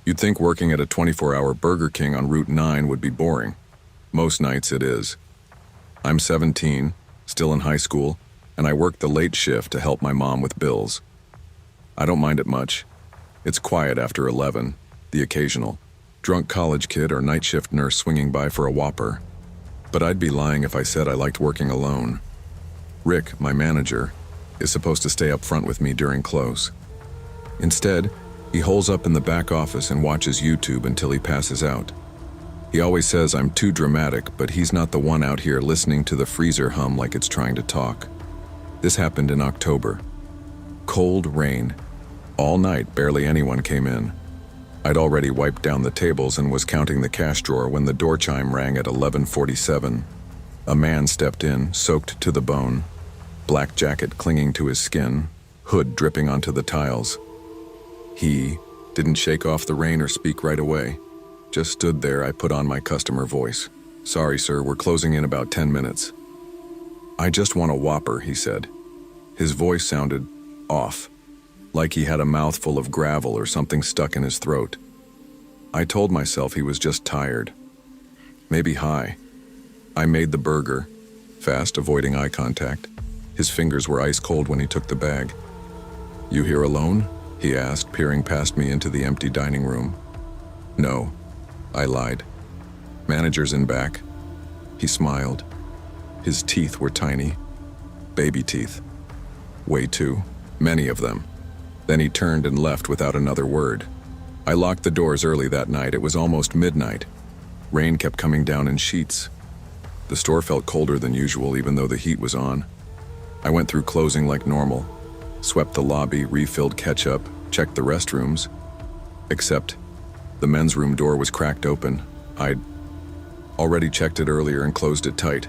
You'd think working at a 24-hour Burger King on Route 9 would be boring. Most nights it is. I'm 17, still in high school, and I work the late shift to help my mom with bills. I don't mind it much. It's quiet after 11, the occasional drunk college kid or night shift nurse swinging by for a Whopper. But I'd be lying if I said I liked working alone. Rick, my manager, is supposed to stay up front with me during close. Instead, he holes up in the back office and watches YouTube until he passes out. He always says I'm too dramatic, but he's not the one out here listening to the freezer hum like it's trying to talk. This happened in October. Cold rain. All night, barely anyone came in. I'd already wiped down the tables and was counting the cash drawer when the door chime rang at 11:47. A man stepped in, soaked to the bone, black jacket clinging to his skin, hood dripping onto the tiles. He didn't shake off the rain or speak right away. Just stood there. I put on my customer voice. "Sorry, sir, we're closing in about 10 minutes. "I just want a Whopper," he said. His voice sounded off, like he had a mouthful of gravel or something stuck in his throat. I told myself he was just tired. Maybe high. I made the burger, fast, avoiding eye contact. His fingers were ice cold when he took the bag. "You here alone?" he asked, peering past me into the empty dining room. "No," I lied. "Manager's in back." He smiled. His teeth were tiny. Baby teeth. Way too many of them. Then he turned and left without another word. I locked the doors early that night. It was almost midnight. Rain kept coming down in sheets. The store felt colder than usual, even though the heat was on. I went through closing like normal, swept the lobby, refilled ketchup, checked the restrooms. Except the men's room door was cracked open. I'd already checked it earlier and closed it tight.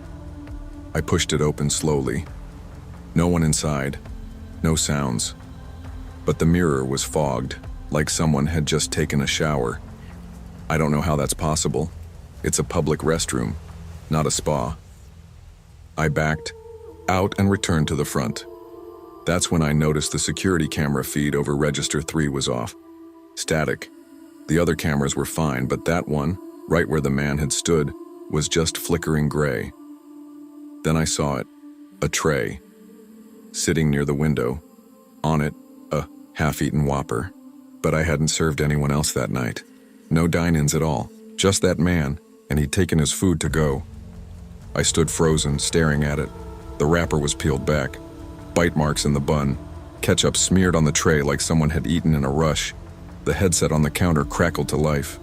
I pushed it open slowly. No one inside. No sounds. But the mirror was fogged, like someone had just taken a shower. I don't know how that's possible. It's a public restroom, not a spa. I backed out and returned to the front. That's when I noticed the security camera feed over Register 3 was off. Static. The other cameras were fine, but that one, right where the man had stood, was just flickering gray. Then I saw it. A tray. Sitting near the window. On it, a half-eaten Whopper. But I hadn't served anyone else that night. No dine-ins at all. Just that man, and he'd taken his food to go. I stood frozen, staring at it. The wrapper was peeled back. Bite marks in the bun. Ketchup smeared on the tray like someone had eaten in a rush. The headset on the counter crackled to life.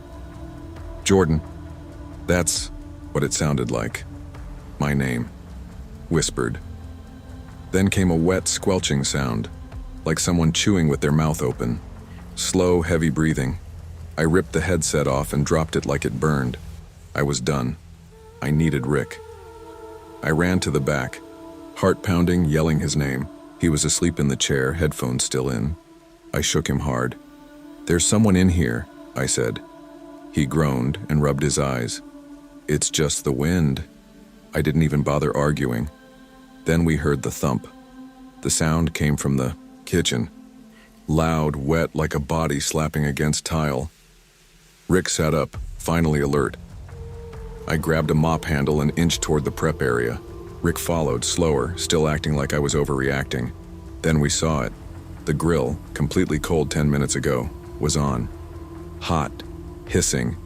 "Jordan." That's what it sounded like. My name. Whispered. Then came a wet, squelching sound, like someone chewing with their mouth open. Slow, heavy breathing. I ripped the headset off and dropped it like it burned. I was done. I needed Rick. I ran to the back, heart pounding, yelling his name. He was asleep in the chair, headphones still in. I shook him hard. "There's someone in here," I said. He groaned and rubbed his eyes. "It's just the wind." I didn't even bother arguing. Then we heard the thump. The sound came from the kitchen. Loud, wet, like a body slapping against tile. Rick sat up, finally alert. I grabbed a mop handle and inched toward the prep area. Rick followed, slower, still acting like I was overreacting. Then we saw it. The grill, completely cold 10 minutes ago, was on. Hot, hissing.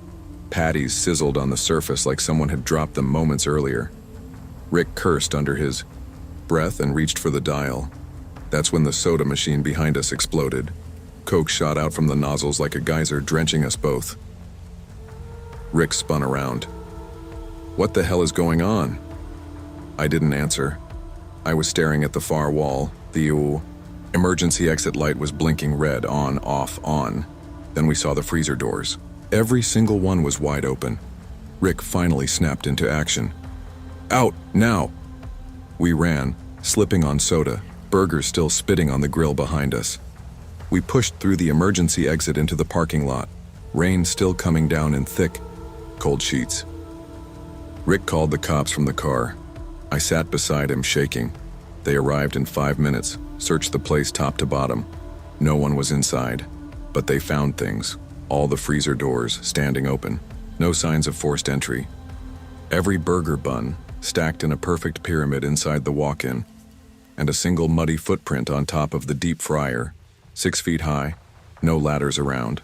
Patties sizzled on the surface like someone had dropped them moments earlier. Rick cursed under his breath and reached for the dial. That's when the soda machine behind us exploded. Coke shot out from the nozzles like a geyser, drenching us both. Rick spun around. "What the hell is going on?" I didn't answer. I was staring at the far wall. The emergency exit light was blinking red, on, off, on. Then we saw the freezer doors. Every single one was wide open. Rick finally snapped into action. "Out, now!" We ran, slipping on soda, burgers still spitting on the grill behind us. We pushed through the emergency exit into the parking lot, rain still coming down in thick, cold sheets. Rick called the cops from the car. I sat beside him, shaking. They arrived in 5 minutes, searched the place top to bottom. No one was inside, but they found things. All the freezer doors standing open. No signs of forced entry. Every burger bun stacked in a perfect pyramid inside the walk-in, and a single muddy footprint on top of the deep fryer, 6 feet high, no ladders around.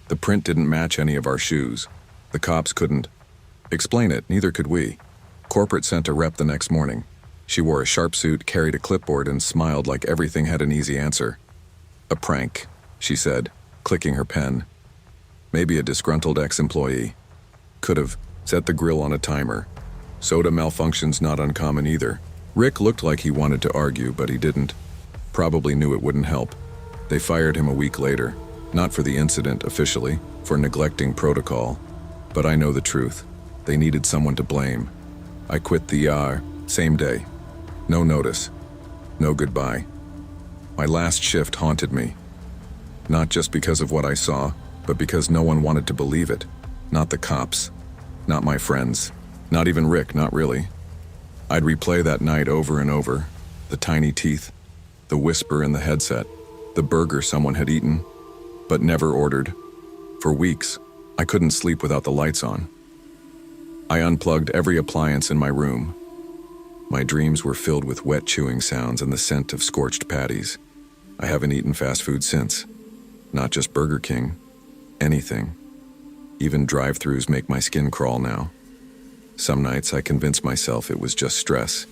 The print didn't match any of our shoes. The cops couldn't explain it, neither could we. Corporate sent a rep the next morning. She wore a sharp suit, carried a clipboard, and smiled like everything had an easy answer. A prank, she said, clicking her pen. Maybe a disgruntled ex-employee. Could have set the grill on a timer. Soda malfunctions not uncommon either. Rick looked like he wanted to argue, but he didn't. Probably knew it wouldn't help. They fired him a week later. Not for the incident officially, for neglecting protocol. But I know the truth. They needed someone to blame. I quit the ER, same day. No notice. No goodbye. My last shift haunted me. Not just because of what I saw, but because no one wanted to believe it. Not the cops. Not my friends. Not even Rick, not really. I'd replay that night over and over. The tiny teeth. The whisper in the headset. The burger someone had eaten, but never ordered. For weeks, I couldn't sleep without the lights on. I unplugged every appliance in my room. My dreams were filled with wet chewing sounds and the scent of scorched patties. I haven't eaten fast food since. Not just Burger King. Anything. Even drive-thrus make my skin crawl now. Some nights I convinced myself it was just stress.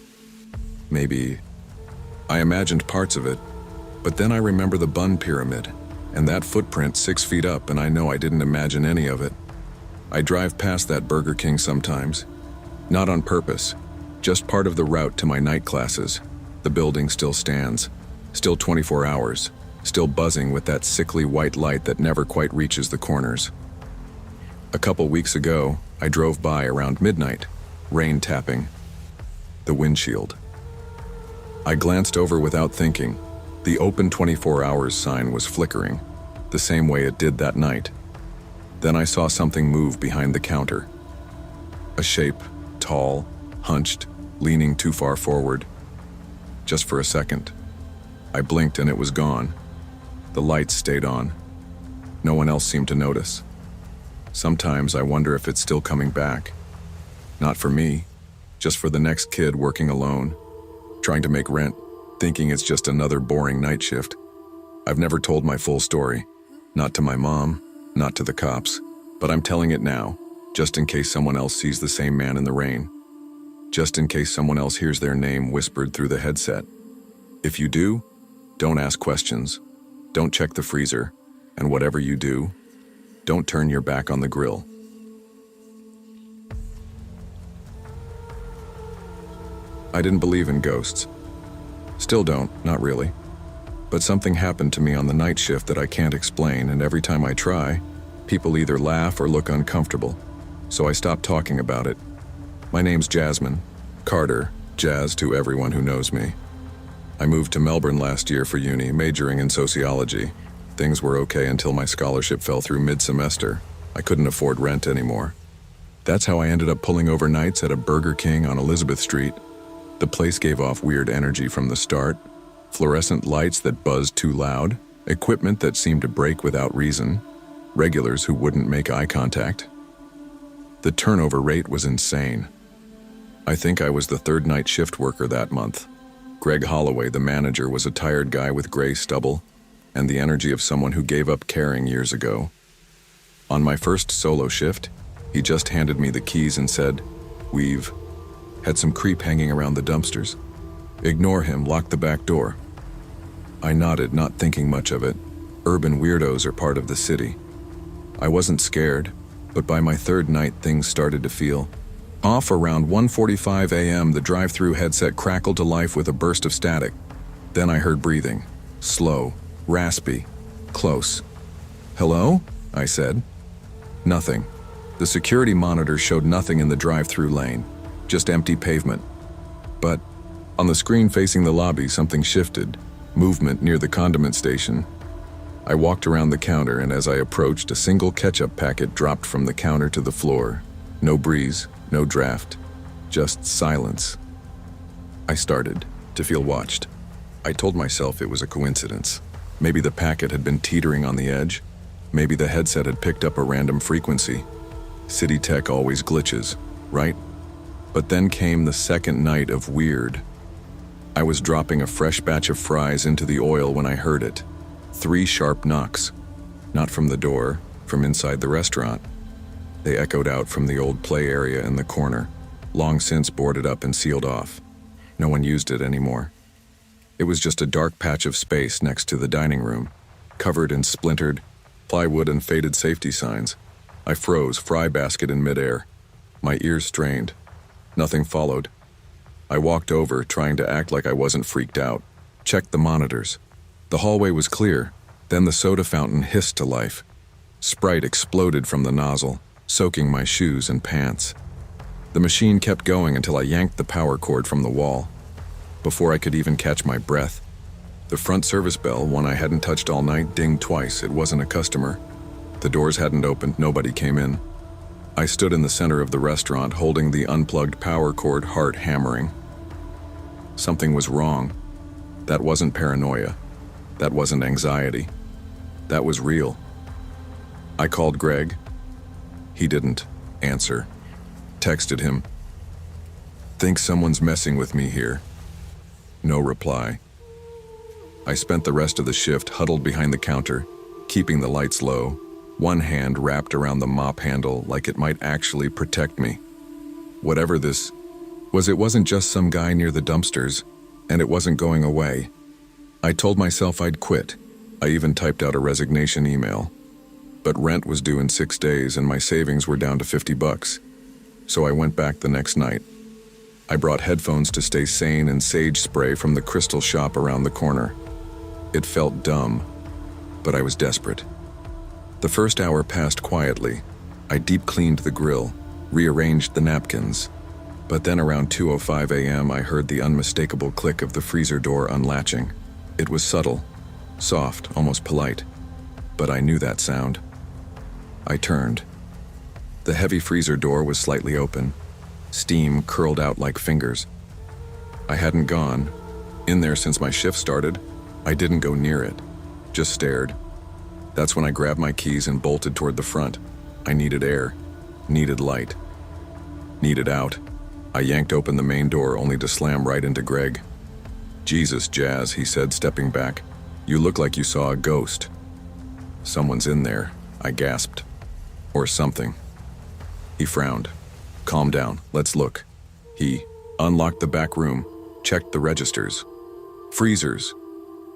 Maybe I imagined parts of it, but then I remember the bun pyramid, and that footprint 6 feet up, and I know I didn't imagine any of it. I drive past that Burger King sometimes. Not on purpose, just part of the route to my night classes. The building still stands, still 24 hours, still buzzing with that sickly white light that never quite reaches the corners. A couple weeks ago, I drove by around midnight, rain tapping the windshield. I glanced over without thinking. The open 24 hours sign was flickering, the same way it did that night. Then I saw something move behind the counter. A shape, tall, hunched, leaning too far forward. Just for a second. I blinked and it was gone. The lights stayed on. No one else seemed to notice. Sometimes I wonder if it's still coming back. Not for me, just for the next kid working alone, trying to make rent, thinking it's just another boring night shift. I've never told my full story. Not to my mom, not to the cops, but I'm telling it now, just in case someone else sees the same man in the rain. Just in case someone else hears their name whispered through the headset. If you do, don't ask questions. Don't check the freezer. And whatever you do, don't turn your back on the grill. I didn't believe in ghosts. Still don't, not really. But something happened to me on the night shift that I can't explain, and every time I try, people either laugh or look uncomfortable. So I stopped talking about it. My name's Jasmine. Carter, Jazz to everyone who knows me. I moved to Melbourne last year for uni, majoring in sociology. Things were okay until my scholarship fell through mid-semester. I couldn't afford rent anymore. That's how I ended up pulling over nights at a Burger King on Elizabeth Street. The place gave off weird energy from the start. Fluorescent lights that buzzed too loud, equipment that seemed to break without reason, regulars who wouldn't make eye contact. The turnover rate was insane. I think I was the third night shift worker that month. Greg Holloway, the manager, was a tired guy with gray stubble and the energy of someone who gave up caring years ago. On my first solo shift, he just handed me the keys and said, "We've had some creep hanging around the dumpsters. Ignore him, lock the back door." I nodded, not thinking much of it. Urban weirdos are part of the city. I wasn't scared, but by my third night things started to feel off. Around 1:45 a.m. the drive-through headset crackled to life with a burst of static. Then I heard breathing. Slow, raspy, close. "Hello?" I said. Nothing. The security monitor showed nothing in the drive-through lane, just empty pavement. But on the screen facing the lobby, something shifted, movement near the condiment station. I walked around the counter, and as I approached, a single ketchup packet dropped from the counter to the floor. No breeze, no draft, just silence. I started to feel watched. I told myself it was a coincidence. Maybe the packet had been teetering on the edge, Maybe the headset had picked up a random frequency. City tech always glitches, right? But then came the second night of weird. I was dropping a fresh batch of fries into the oil when I heard it. 3 sharp knocks. Not from the door, from inside the restaurant. They echoed out from the old play area in the corner, long since boarded up and sealed off. No one used it anymore. It was just a dark patch of space next to the dining room, covered in splintered plywood and faded safety signs. I froze, fry basket in midair. My ears strained. Nothing followed. I walked over, trying to act like I wasn't freaked out. Checked the monitors. The hallway was clear. Then the soda fountain hissed to life. Sprite exploded from the nozzle, soaking my shoes and pants. The machine kept going until I yanked the power cord from the wall. Before I could even catch my breath, the front service bell, one I hadn't touched all night, dinged twice. It wasn't a customer. The doors hadn't opened, nobody came in. I stood in the center of the restaurant, holding the unplugged power cord, heart hammering. Something was wrong. That wasn't paranoia. That wasn't anxiety. That was real. I called Greg. He didn't answer. Texted him. Think someone's messing with me here. No reply. I spent the rest of the shift huddled behind the counter, keeping the lights low, one hand wrapped around the mop handle like it might actually protect me. Whatever this was, it wasn't just some guy near the dumpsters, and it wasn't going away. I told myself I'd quit. I even typed out a resignation email. But rent was due in 6 days and my savings were down to $50. So I went back the next night. I brought headphones to stay sane and sage spray from the crystal shop around the corner. It felt dumb, but I was desperate. The first hour passed quietly. I deep cleaned the grill, rearranged the napkins. But then around 2:05 a.m. I heard the unmistakable click of the freezer door unlatching. It was subtle, soft, almost polite, but I knew that sound. I turned. The heavy freezer door was slightly open. Steam curled out like fingers. I hadn't gone in there since my shift started. I didn't go near it, just stared. That's when I grabbed my keys and bolted toward the front. I needed air, needed light, needed out. I yanked open the main door only to slam right into Greg. Jesus, Jazz, he said, stepping back. You look like you saw a ghost. Someone's in there, I gasped. Or something. He frowned. Calm down, let's look. He unlocked the back room, checked the registers. Freezers.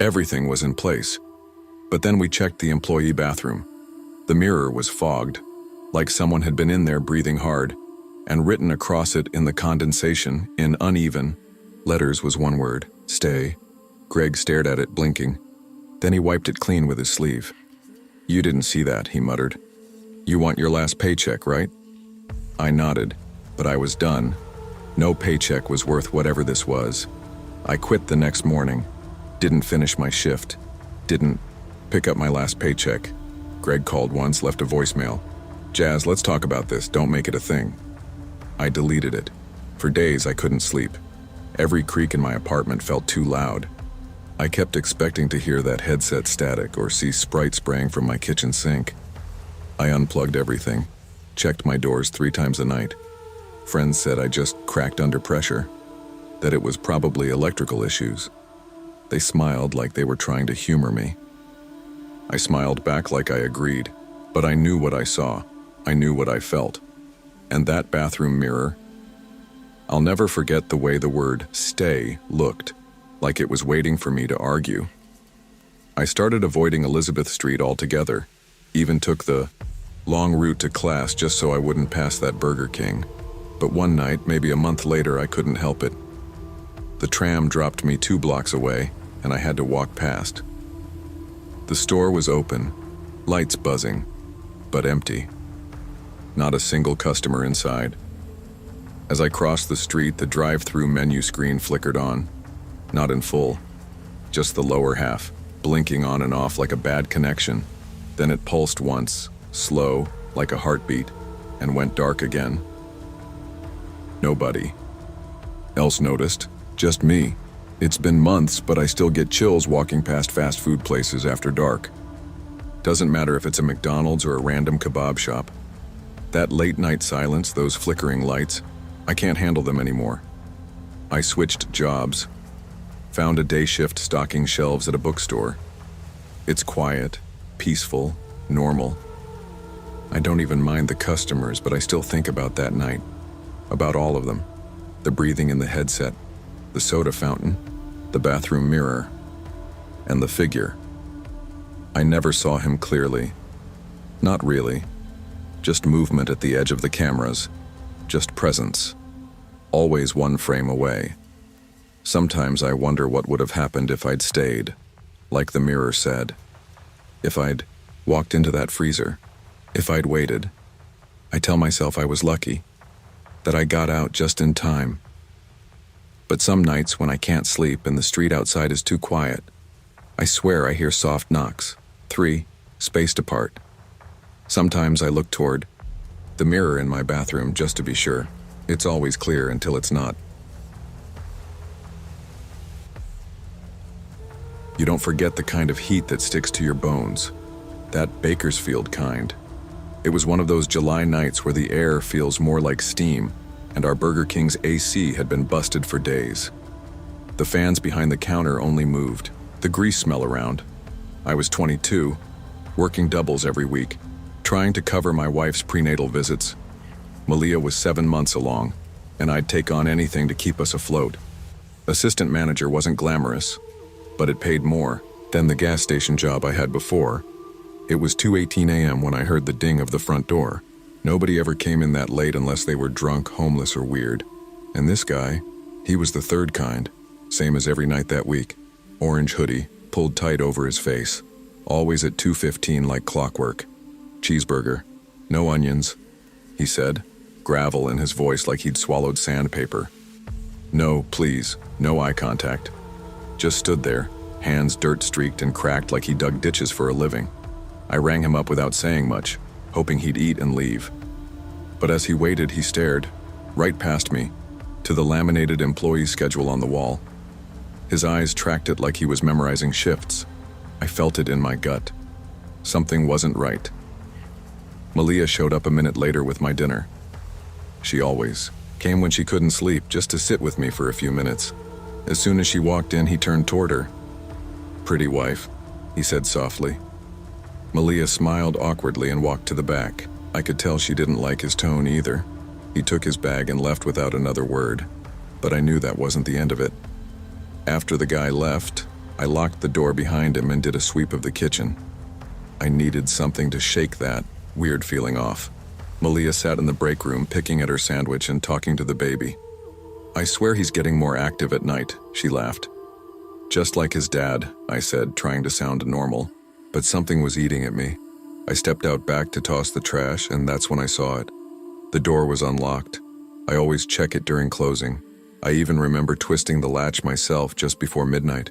Everything was in place. But then we checked the employee bathroom. The mirror was fogged, like someone had been in there breathing hard, and written across it in the condensation, in uneven letters, was one word: stay. Greg stared at it, blinking. Then he wiped it clean with his sleeve. You didn't see that, he muttered. You want your last paycheck, right? I nodded, but I was done. No paycheck was worth whatever this was. I quit the next morning. Didn't finish my shift. Didn't pick up my last paycheck. Greg called once, left a voicemail. Jazz, let's talk about this. Don't make it a thing. I deleted it. For days, I couldn't sleep. Every creak in my apartment felt too loud. I kept expecting to hear that headset static or see Sprite spraying from my kitchen sink. I unplugged everything, checked my doors 3 times a night. Friends said I just cracked under pressure, that it was probably electrical issues. They smiled like they were trying to humor me. I smiled back like I agreed, but I knew what I saw. I knew what I felt. And that bathroom mirror, I'll never forget the way the word stay looked, like it was waiting for me to argue. I started avoiding Elizabeth Street altogether, even took the long route to class just so I wouldn't pass that Burger King. But one night, maybe a month later, I couldn't help it. The tram dropped me 2 blocks away, and I had to walk past. The store was open, lights buzzing, but empty. Not a single customer inside. As I crossed the street, the drive-through menu screen flickered on. Not in full, just the lower half, blinking on and off like a bad connection. Then it pulsed once, slow, like a heartbeat, and went dark again. Nobody else noticed, just me. It's been months, but I still get chills walking past fast food places after dark. Doesn't matter if it's a McDonald's or a random kebab shop. That late-night silence, those flickering lights, I can't handle them anymore. I switched jobs, found a day shift stocking shelves at a bookstore. It's quiet, peaceful, normal. I don't even mind the customers, but I still think about that night. About all of them. The breathing in the headset, the soda fountain, the bathroom mirror, and the figure. I never saw him clearly. Not really. Just movement at the edge of the cameras. Just presence. Always one frame away. Sometimes I wonder what would have happened if I'd stayed, like the mirror said. If I'd walked into that freezer. If I'd waited. I tell myself I was lucky, that I got out just in time. But some nights when I can't sleep and the street outside is too quiet, I swear I hear soft knocks, 3, spaced apart. Sometimes I look toward the mirror in my bathroom just to be sure. It's always clear until it's not. You don't forget the kind of heat that sticks to your bones. That Bakersfield kind. It was one of those July nights where the air feels more like steam, and our Burger King's AC had been busted for days. The fans behind the counter only moved, the grease smell around. I was 22, working doubles every week, trying to cover my wife's prenatal visits. Malia was 7 months along, and I'd take on anything to keep us afloat. Assistant manager wasn't glamorous, but it paid more than the gas station job I had before. It was 2:18 a.m. when I heard the ding of the front door. Nobody ever came in that late unless they were drunk, homeless, or weird. And this guy, he was the third kind, same as every night that week. Orange hoodie, pulled tight over his face. Always at 2:15 like clockwork. Cheeseburger. No onions, he said, gravel in his voice like he'd swallowed sandpaper. No, please, no eye contact. Just stood there, hands dirt-streaked and cracked like he dug ditches for a living. I rang him up without saying much, hoping he'd eat and leave. But as he waited, he stared, right past me, to the laminated employee schedule on the wall. His eyes tracked it like he was memorizing shifts. I felt it in my gut. Something wasn't right. Malia showed up a minute later with my dinner. She always came when she couldn't sleep, just to sit with me for a few minutes. As soon as she walked in, he turned toward her. "Pretty wife," he said softly. Malia smiled awkwardly and walked to the back. I could tell she didn't like his tone either. He took his bag and left without another word, but I knew that wasn't the end of it. After the guy left, I locked the door behind him and did a sweep of the kitchen. I needed something to shake that weird feeling off. Malia sat in the break room picking at her sandwich and talking to the baby. "I swear he's getting more active at night," she laughed. "Just like his dad," I said, trying to sound normal. But something was eating at me. I stepped out back to toss the trash, and that's when I saw it. The door was unlocked. I always check it during closing. I even remember twisting the latch myself just before midnight.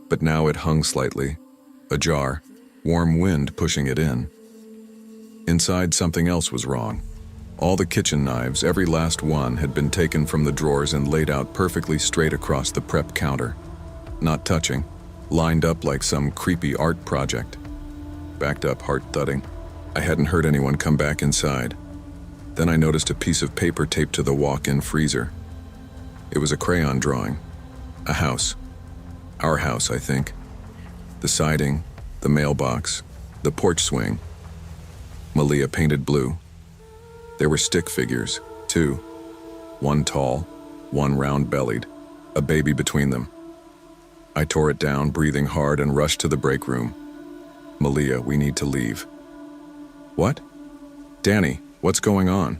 But now it hung slightly, ajar, warm wind pushing it in. Inside, something else was wrong. All the kitchen knives, every last one, had been taken from the drawers and laid out perfectly straight across the prep counter. Not touching. Lined up like some creepy art project. Backed up, heart thudding. I hadn't heard anyone come back inside. Then I noticed a piece of paper taped to the walk-in freezer. It was a crayon drawing. A house. Our house, I think. The siding, the mailbox, the porch swing. Malia painted blue. There were stick figures, 2. One tall, one round-bellied, a baby between them. I tore it down, breathing hard, and rushed to the break room. "Malia, we need to leave." "What?" "Danny, what's going on?"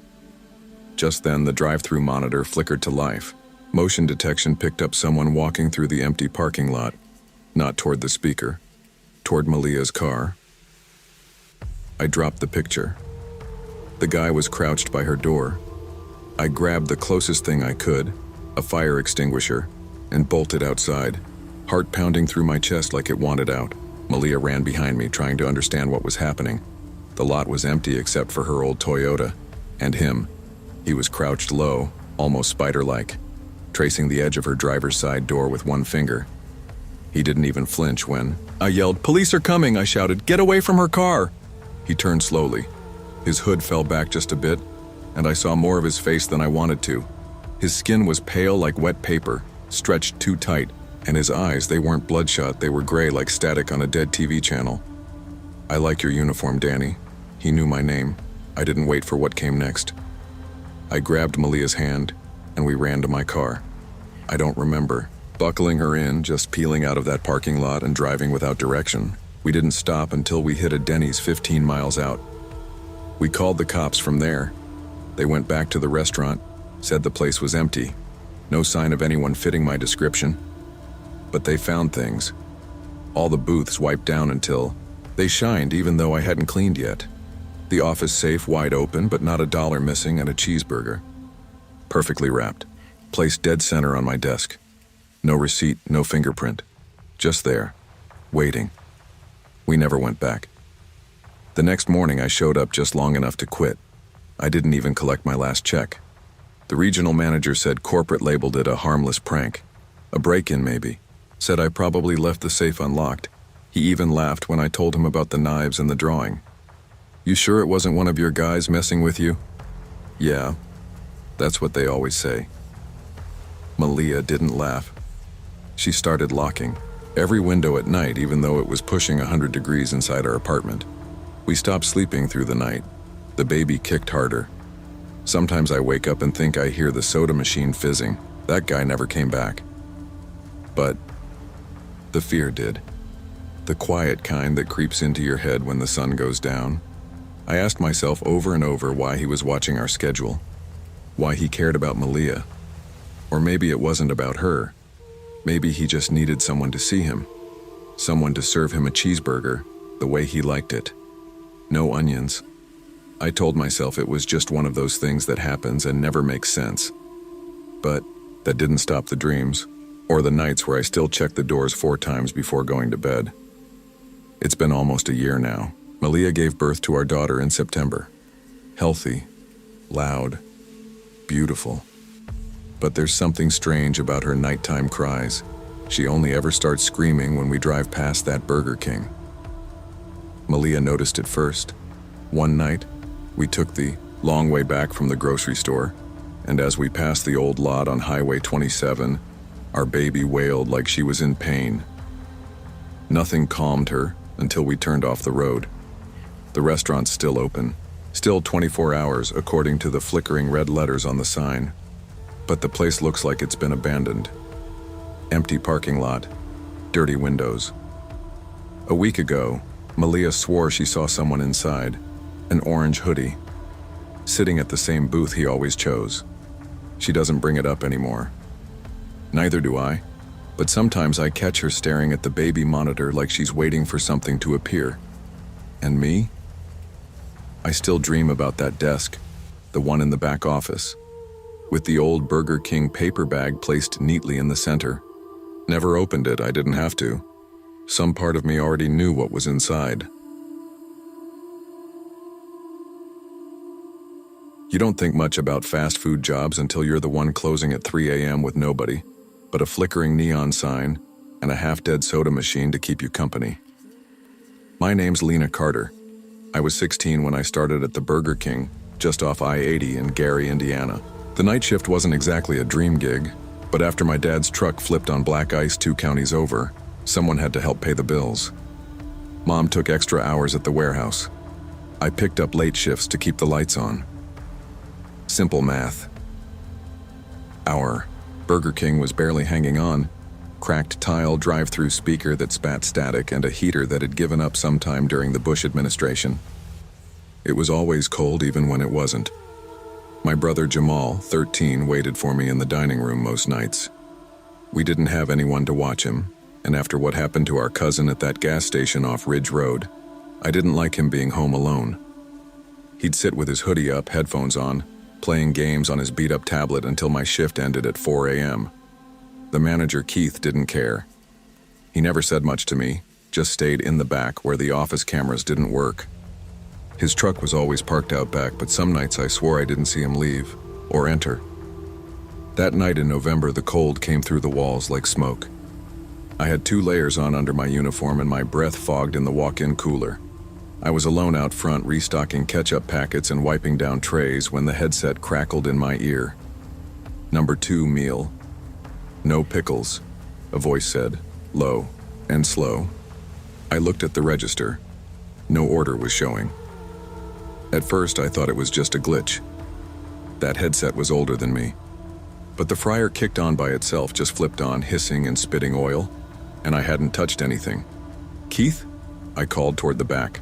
Just then, the drive-through monitor flickered to life. Motion detection picked up someone walking through the empty parking lot, not toward the speaker, toward Malia's car. I dropped the picture. The guy was crouched by her door. I grabbed the closest thing I could, a fire extinguisher, and bolted outside. Heart pounding through my chest like it wanted out. Malia ran behind me, trying to understand what was happening. The lot was empty except for her old Toyota. And him. He was crouched low, almost spider-like, tracing the edge of her driver's side door with one finger. He didn't even flinch when I yelled, "Police are coming!" I shouted, "Get away from her car!" He turned slowly. His hood fell back just a bit, and I saw more of his face than I wanted to. His skin was pale like wet paper, stretched too tight, and his eyes, they weren't bloodshot, they were gray like static on a dead TV channel. "I like your uniform, Danny." He knew my name. I didn't wait for what came next. I grabbed Malia's hand, and we ran to my car. I don't remember buckling her in, just peeling out of that parking lot and driving without direction. We didn't stop until we hit a Denny's 15 miles out. We called the cops from there. They went back to the restaurant, said the place was empty. No sign of anyone fitting my description. But they found things. All the booths wiped down until they shined even though I hadn't cleaned yet. The office safe wide open, but not a dollar missing, and a cheeseburger. Perfectly wrapped. Placed dead center on my desk. No receipt, no fingerprint. Just there. Waiting. We never went back. The next morning I showed up just long enough to quit. I didn't even collect my last check. The regional manager said corporate labeled it a harmless prank. A break-in maybe. Said I probably left the safe unlocked. He even laughed when I told him about the knives and the drawing. "You sure it wasn't one of your guys messing with you?" "Yeah, that's what they always say." Malia didn't laugh. She started locking every window at night, even though it was pushing 100 degrees inside our apartment. We stopped sleeping through the night. The baby kicked harder. Sometimes I wake up and think I hear the soda machine fizzing. That guy never came back. But the fear did. The quiet kind that creeps into your head when the sun goes down. I asked myself over and over why he was watching our schedule. Why he cared about Malia. Or maybe it wasn't about her. Maybe he just needed someone to see him. Someone to serve him a cheeseburger the way he liked it. No onions. I told myself it was just one of those things that happens and never makes sense. But that didn't stop the dreams, or the nights where I still checked the doors 4 times before going to bed. It's been almost a year now. Malia gave birth to our daughter in September. Healthy, loud, beautiful. But there's something strange about her nighttime cries. She only ever starts screaming when we drive past that Burger King. Malia noticed it first. One night, we took the long way back from the grocery store, and as we passed the old lot on Highway 27, our baby wailed like she was in pain. Nothing calmed her until we turned off the road. The restaurant's still open, still 24 hours according to the flickering red letters on the sign. But the place looks like it's been abandoned. Empty parking lot, dirty windows. A week ago, Malia swore she saw someone inside, an orange hoodie, sitting at the same booth he always chose. She doesn't bring it up anymore. Neither do I, but sometimes I catch her staring at the baby monitor like she's waiting for something to appear. And me? I still dream about that desk, the one in the back office, with the old Burger King paper bag placed neatly in the center. Never opened it, I didn't have to. Some part of me already knew what was inside. You don't think much about fast food jobs until you're the one closing at 3 a.m. with nobody, but a flickering neon sign and a half-dead soda machine to keep you company. My name's Lena Carter. I was 16 when I started at the Burger King, just off I-80 in Gary, Indiana. The night shift wasn't exactly a dream gig, but after my dad's truck flipped on black ice 2 counties over, someone had to help pay the bills. Mom took extra hours at the warehouse. I picked up late shifts to keep the lights on. Simple math. Our Burger King was barely hanging on. Cracked tile drive-through speaker that spat static and a heater that had given up sometime during the Bush administration. It was always cold even when it wasn't. My brother Jamal, 13, waited for me in the dining room most nights. We didn't have anyone to watch him, and after what happened to our cousin at that gas station off Ridge Road, I didn't like him being home alone. He'd sit with his hoodie up, headphones on, playing games on his beat-up tablet until my shift ended at 4 a.m. The manager, Keith, didn't care. He never said much to me, just stayed in the back where the office cameras didn't work. His truck was always parked out back, but some nights I swore I didn't see him leave or enter. That night in November, the cold came through the walls like smoke. I had 2 layers on under my uniform and my breath fogged in the walk-in cooler. I was alone out front restocking ketchup packets and wiping down trays when the headset crackled in my ear. "Number 2 meal. No pickles," a voice said, low and slow. I looked at the register. No order was showing. At first, I thought it was just a glitch. That headset was older than me. But the fryer kicked on by itself, just flipped on, hissing and spitting oil, and I hadn't touched anything. "Keith?" I called toward the back.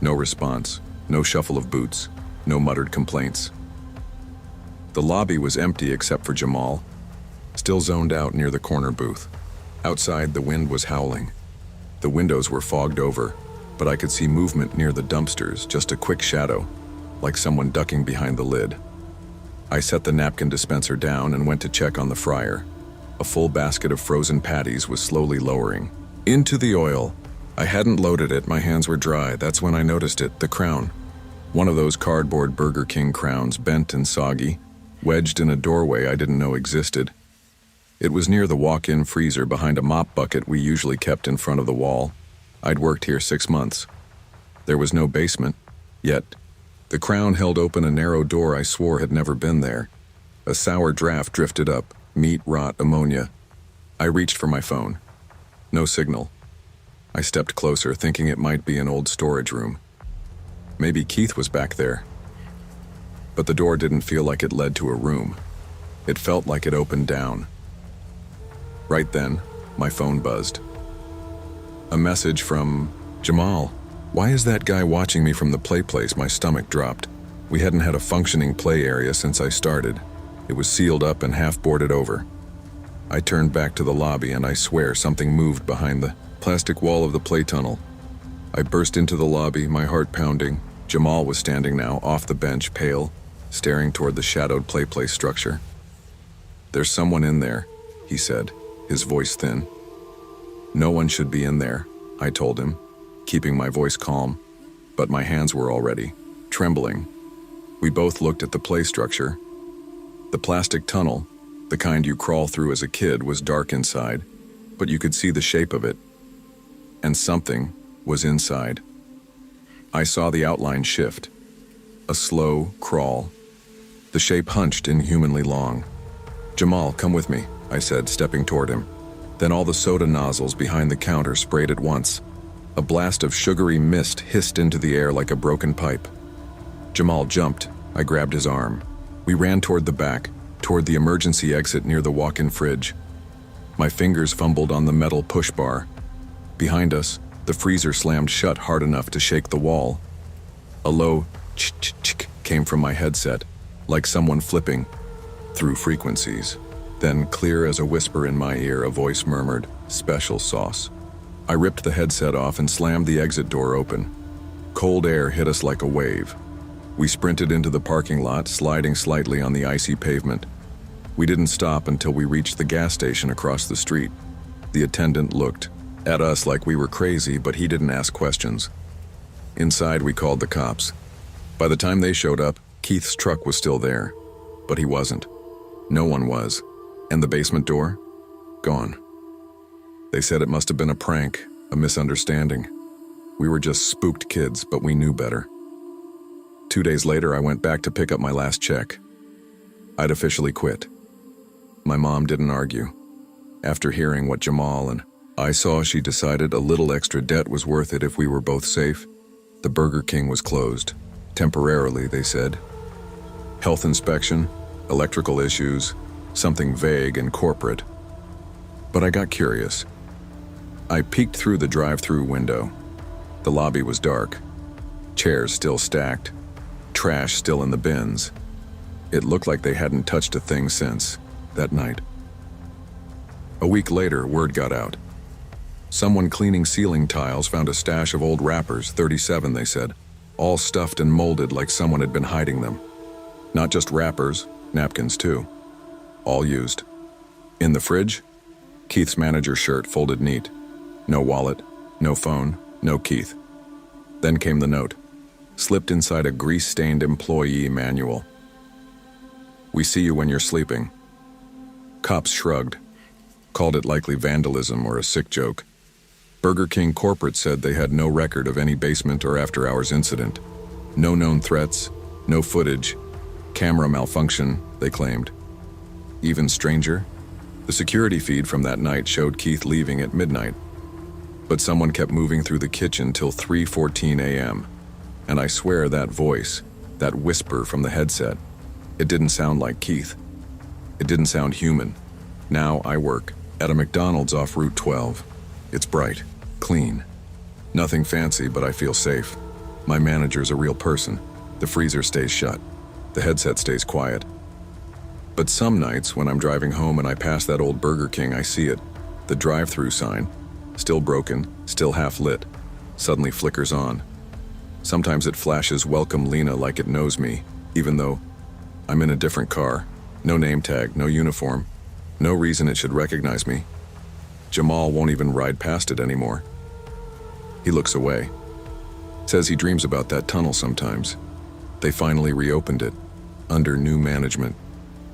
No response, no shuffle of boots, no muttered complaints. The lobby was empty except for Jamal, still zoned out near the corner booth. Outside, the wind was howling. The windows were fogged over, but I could see movement near the dumpsters, just a quick shadow, like someone ducking behind the lid. I set the napkin dispenser down and went to check on the fryer. A full basket of frozen patties was slowly lowering. Into the oil. I hadn't loaded it, my hands were dry. That's when I noticed it, the crown. One of those cardboard Burger King crowns, bent and soggy, wedged in a doorway I didn't know existed. It was near the walk-in freezer behind a mop bucket we usually kept in front of the wall. I'd worked here 6 months. There was no basement, yet the crown held open a narrow door I swore had never been there. A sour draft drifted up, meat, rot, ammonia. I reached for my phone. No signal. I stepped closer, thinking it might be an old storage room. Maybe Keith was back there. But the door didn't feel like it led to a room. It felt like it opened down. Right then, my phone buzzed. A message from Jamal. Why is that guy watching me from the play place? My stomach dropped. We hadn't had a functioning play area since I started. It was sealed up and half boarded over. I turned back to the lobby and I swear something moved behind the plastic wall of the play tunnel. I burst into the lobby, my heart pounding. Jamal was standing now, off the bench, pale, staring toward the shadowed play place structure. "There's someone in there," he said, his voice thin. "No one should be in there," I told him, keeping my voice calm, but my hands were already trembling. We both looked at the play structure. The plastic tunnel, the kind you crawl through as a kid, was dark inside, but you could see the shape of it. And something was inside. I saw the outline shift. A slow crawl. The shape hunched inhumanly long. "Jamal, come with me," I said, stepping toward him. Then all the soda nozzles behind the counter sprayed at once. A blast of sugary mist hissed into the air like a broken pipe. Jamal jumped. I grabbed his arm. We ran toward the back, toward the emergency exit near the walk-in fridge. My fingers fumbled on the metal push bar. Behind us, the freezer slammed shut hard enough to shake the wall. A low ch-ch-ch came from my headset, like someone flipping through frequencies. Then, clear as a whisper in my ear, a voice murmured, "Special sauce." I ripped the headset off and slammed the exit door open. Cold air hit us like a wave. We sprinted into the parking lot, sliding slightly on the icy pavement. We didn't stop until we reached the gas station across the street. The attendant looked at us like we were crazy, but he didn't ask questions. Inside, we called the cops. By the time they showed up, Keith's truck was still there, but he wasn't. No one was. And the basement door? Gone. They said it must have been a prank, a misunderstanding. We were just spooked kids, but we knew better. 2 days later, I went back to pick up my last check. I'd officially quit. My mom didn't argue. After hearing what Jamal and I saw, she decided a little extra debt was worth it if we were both safe. The Burger King was closed. Temporarily, they said. Health inspection, electrical issues, something vague and corporate. But I got curious. I peeked through the drive-through window. The lobby was dark. Chairs still stacked. Trash still in the bins. It looked like they hadn't touched a thing since that night. A week later, word got out. Someone cleaning ceiling tiles found a stash of old wrappers, 37 they said, all stuffed and molded like someone had been hiding them. Not just wrappers, napkins too. All used. In the fridge, Keith's manager shirt folded neat. No wallet, no phone, no Keith. Then came the note, slipped inside a grease-stained employee manual. "We see you when you're sleeping." Cops shrugged. called it likely vandalism or a sick joke. Burger King corporate said they had no record of any basement or after-hours incident. No known threats, no footage, camera malfunction, they claimed. Even stranger, the security feed from that night showed Keith leaving at midnight. But someone kept moving through the kitchen till 3:14 a.m. And I swear that voice, that whisper from the headset, it didn't sound like Keith. It didn't sound human. Now I work at a McDonald's off Route 12. It's bright, clean. Nothing fancy, but I feel safe. My manager's a real person. The freezer stays shut. The headset stays quiet. But some nights when I'm driving home and I pass that old Burger King, I see it. The drive-through sign, still broken, still half lit, suddenly flickers on. Sometimes it flashes "Welcome Lena" like it knows me, even though I'm in a different car. No name tag, no uniform. No reason it should recognize me. Jamal won't even ride past it anymore. He looks away. Says he dreams about that tunnel sometimes. They finally reopened it, under new management,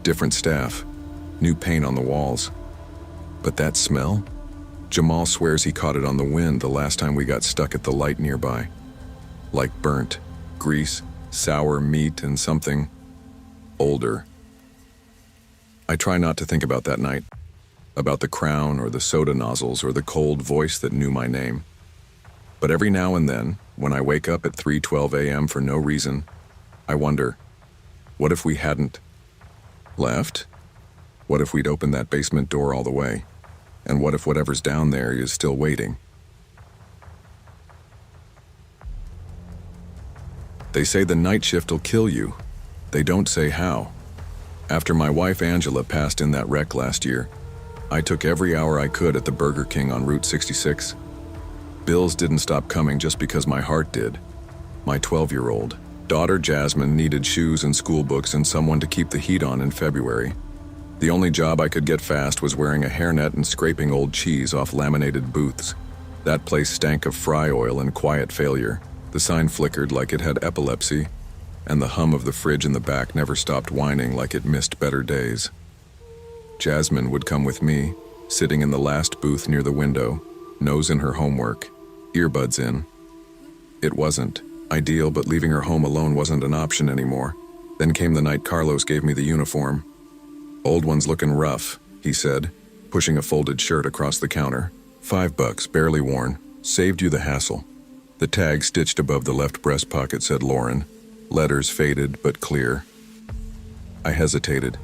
different staff, new paint on the walls. But that smell? Jamal swears he caught it on the wind the last time we got stuck at the light nearby. Like burnt, grease, sour meat, and something older. I try not to think about that night, about the crown or the soda nozzles or the cold voice that knew my name. But every now and then, when I wake up at 3:12 a.m. for no reason, I wonder, what if we hadn't left? What if we'd opened that basement door all the way? And what if whatever's down there is still waiting? They say the night shift will kill you. They don't say how. After my wife Angela passed in that wreck last year, I took every hour I could at the Burger King on Route 66. Bills didn't stop coming just because my heart did. My 12-year-old daughter Jasmine needed shoes and school books and someone to keep the heat on in February. The only job I could get fast was wearing a hairnet and scraping old cheese off laminated booths. That place stank of fry oil and quiet failure. The sign flickered like it had epilepsy, and the hum of the fridge in the back never stopped whining like it missed better days. Jasmine would come with me, sitting in the last booth near the window, nose in her homework, earbuds in. It wasn't ideal, but leaving her home alone wasn't an option anymore. Then came the night Carlos gave me the uniform. "Old one's looking rough," he said, pushing a folded shirt across the counter. $5, barely worn. Saved you the hassle. The tag stitched above the left breast pocket said Lauren. Letters faded but clear. I hesitated.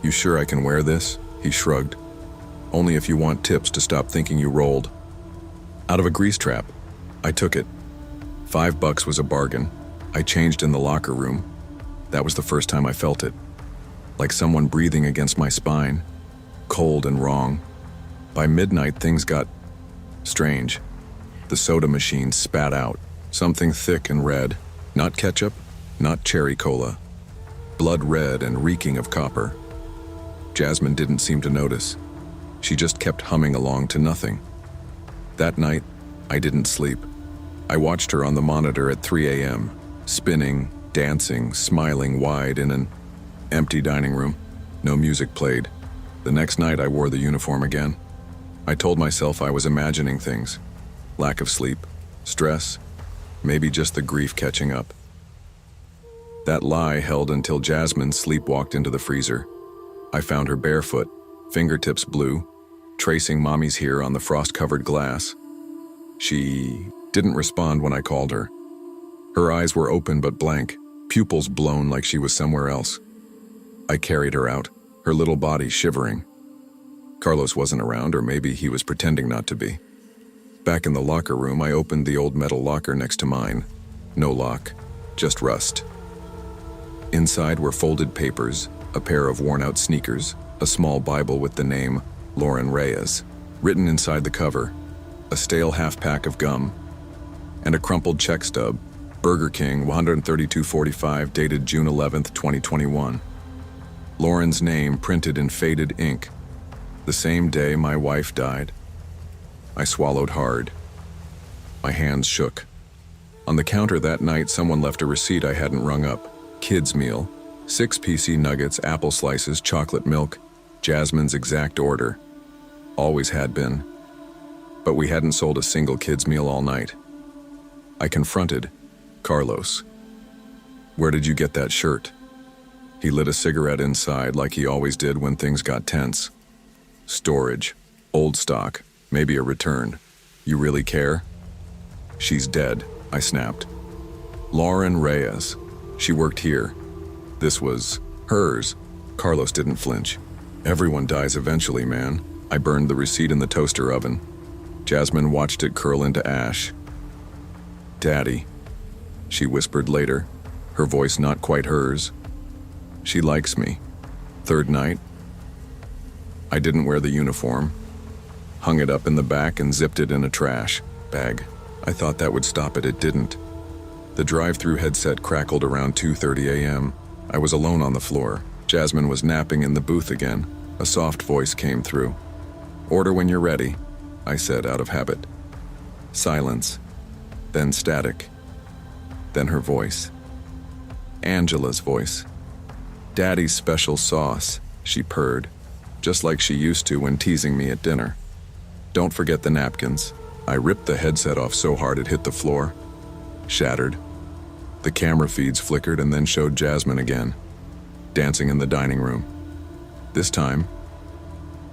"You sure I can wear this?" He shrugged. "Only if you want tips to stop thinking you rolled." Out of a grease trap. I took it. $5 was a bargain. I changed in the locker room. That was the first time I felt it. Like someone breathing against my spine. Cold and wrong. By midnight, things got strange. The soda machine spat out. Something thick and red. Not ketchup, not cherry cola. Blood red and reeking of copper. Jasmine didn't seem to notice. She just kept humming along to nothing. That night, I didn't sleep. I watched her on the monitor at 3 a.m., spinning, dancing, smiling wide in an empty dining room. No music played. The next night, I wore the uniform again. I told myself I was imagining things. Lack of sleep, stress, maybe just the grief catching up. That lie held until Jasmine sleepwalked into the freezer. I found her barefoot, fingertips blue, tracing Mommy's hair on the frost-covered glass. She didn't respond when I called her. Her eyes were open but blank, pupils blown like she was somewhere else. I carried her out, her little body shivering. Carlos wasn't around, or maybe he was pretending not to be. Back in the locker room, I opened the old metal locker next to mine. No lock, just rust. Inside were folded papers, a pair of worn-out sneakers, a small Bible with the name Lauren Reyes, written inside the cover, a stale half-pack of gum, and a crumpled check stub, Burger King, $132.45, dated June 11th, 2021. Lauren's name printed in faded ink. The same day my wife died. I swallowed hard. My hands shook. On the counter that night, someone left a receipt I hadn't rung up. Kids' meal, 6 PC nuggets, apple slices, chocolate milk, Jasmine's exact order. Always had been. But we hadn't sold a single kid's meal all night. I confronted Carlos. "Where did you get that shirt?" He lit a cigarette inside like he always did when things got tense. "Storage. Old stock. Maybe a return. You really care?" "She's dead," I snapped. "Lauren Reyes. She worked here. This was hers." Carlos didn't flinch. "Everyone dies eventually, man." I burned the receipt in the toaster oven. Jasmine watched it curl into ash. "Daddy," she whispered later, her voice not quite hers. "She likes me." Third night, I didn't wear the uniform. Hung it up in the back and zipped it in a trash bag. I thought that would stop it. It didn't. The drive-through headset crackled around 2:30 a.m. I was alone on the floor. Jasmine was napping in the booth again. A soft voice came through. "Order when you're ready," I said out of habit. Silence. Then static. Then her voice. Angela's voice. "Daddy's special sauce," she purred, just like she used to when teasing me at dinner. "Don't forget the napkins." I ripped the headset off so hard it hit the floor. Shattered. The camera feeds flickered and then showed Jasmine again, dancing in the dining room. This time,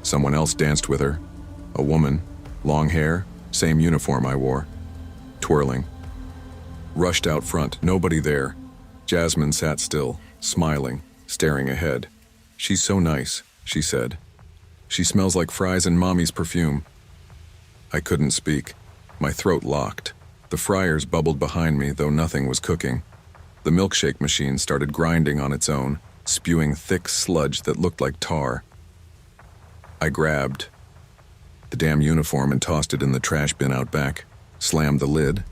someone else danced with her. A woman, long hair, same uniform I wore, twirling. Rushed out front, nobody there. Jasmine sat still, smiling, staring ahead. "She's so nice," she said. "She smells like fries and mommy's perfume." I couldn't speak. My throat locked. The fryers bubbled behind me, though nothing was cooking. The milkshake machine started grinding on its own, spewing thick sludge that looked like tar. I grabbed the damn uniform and tossed it in the trash bin out back, slammed the lid.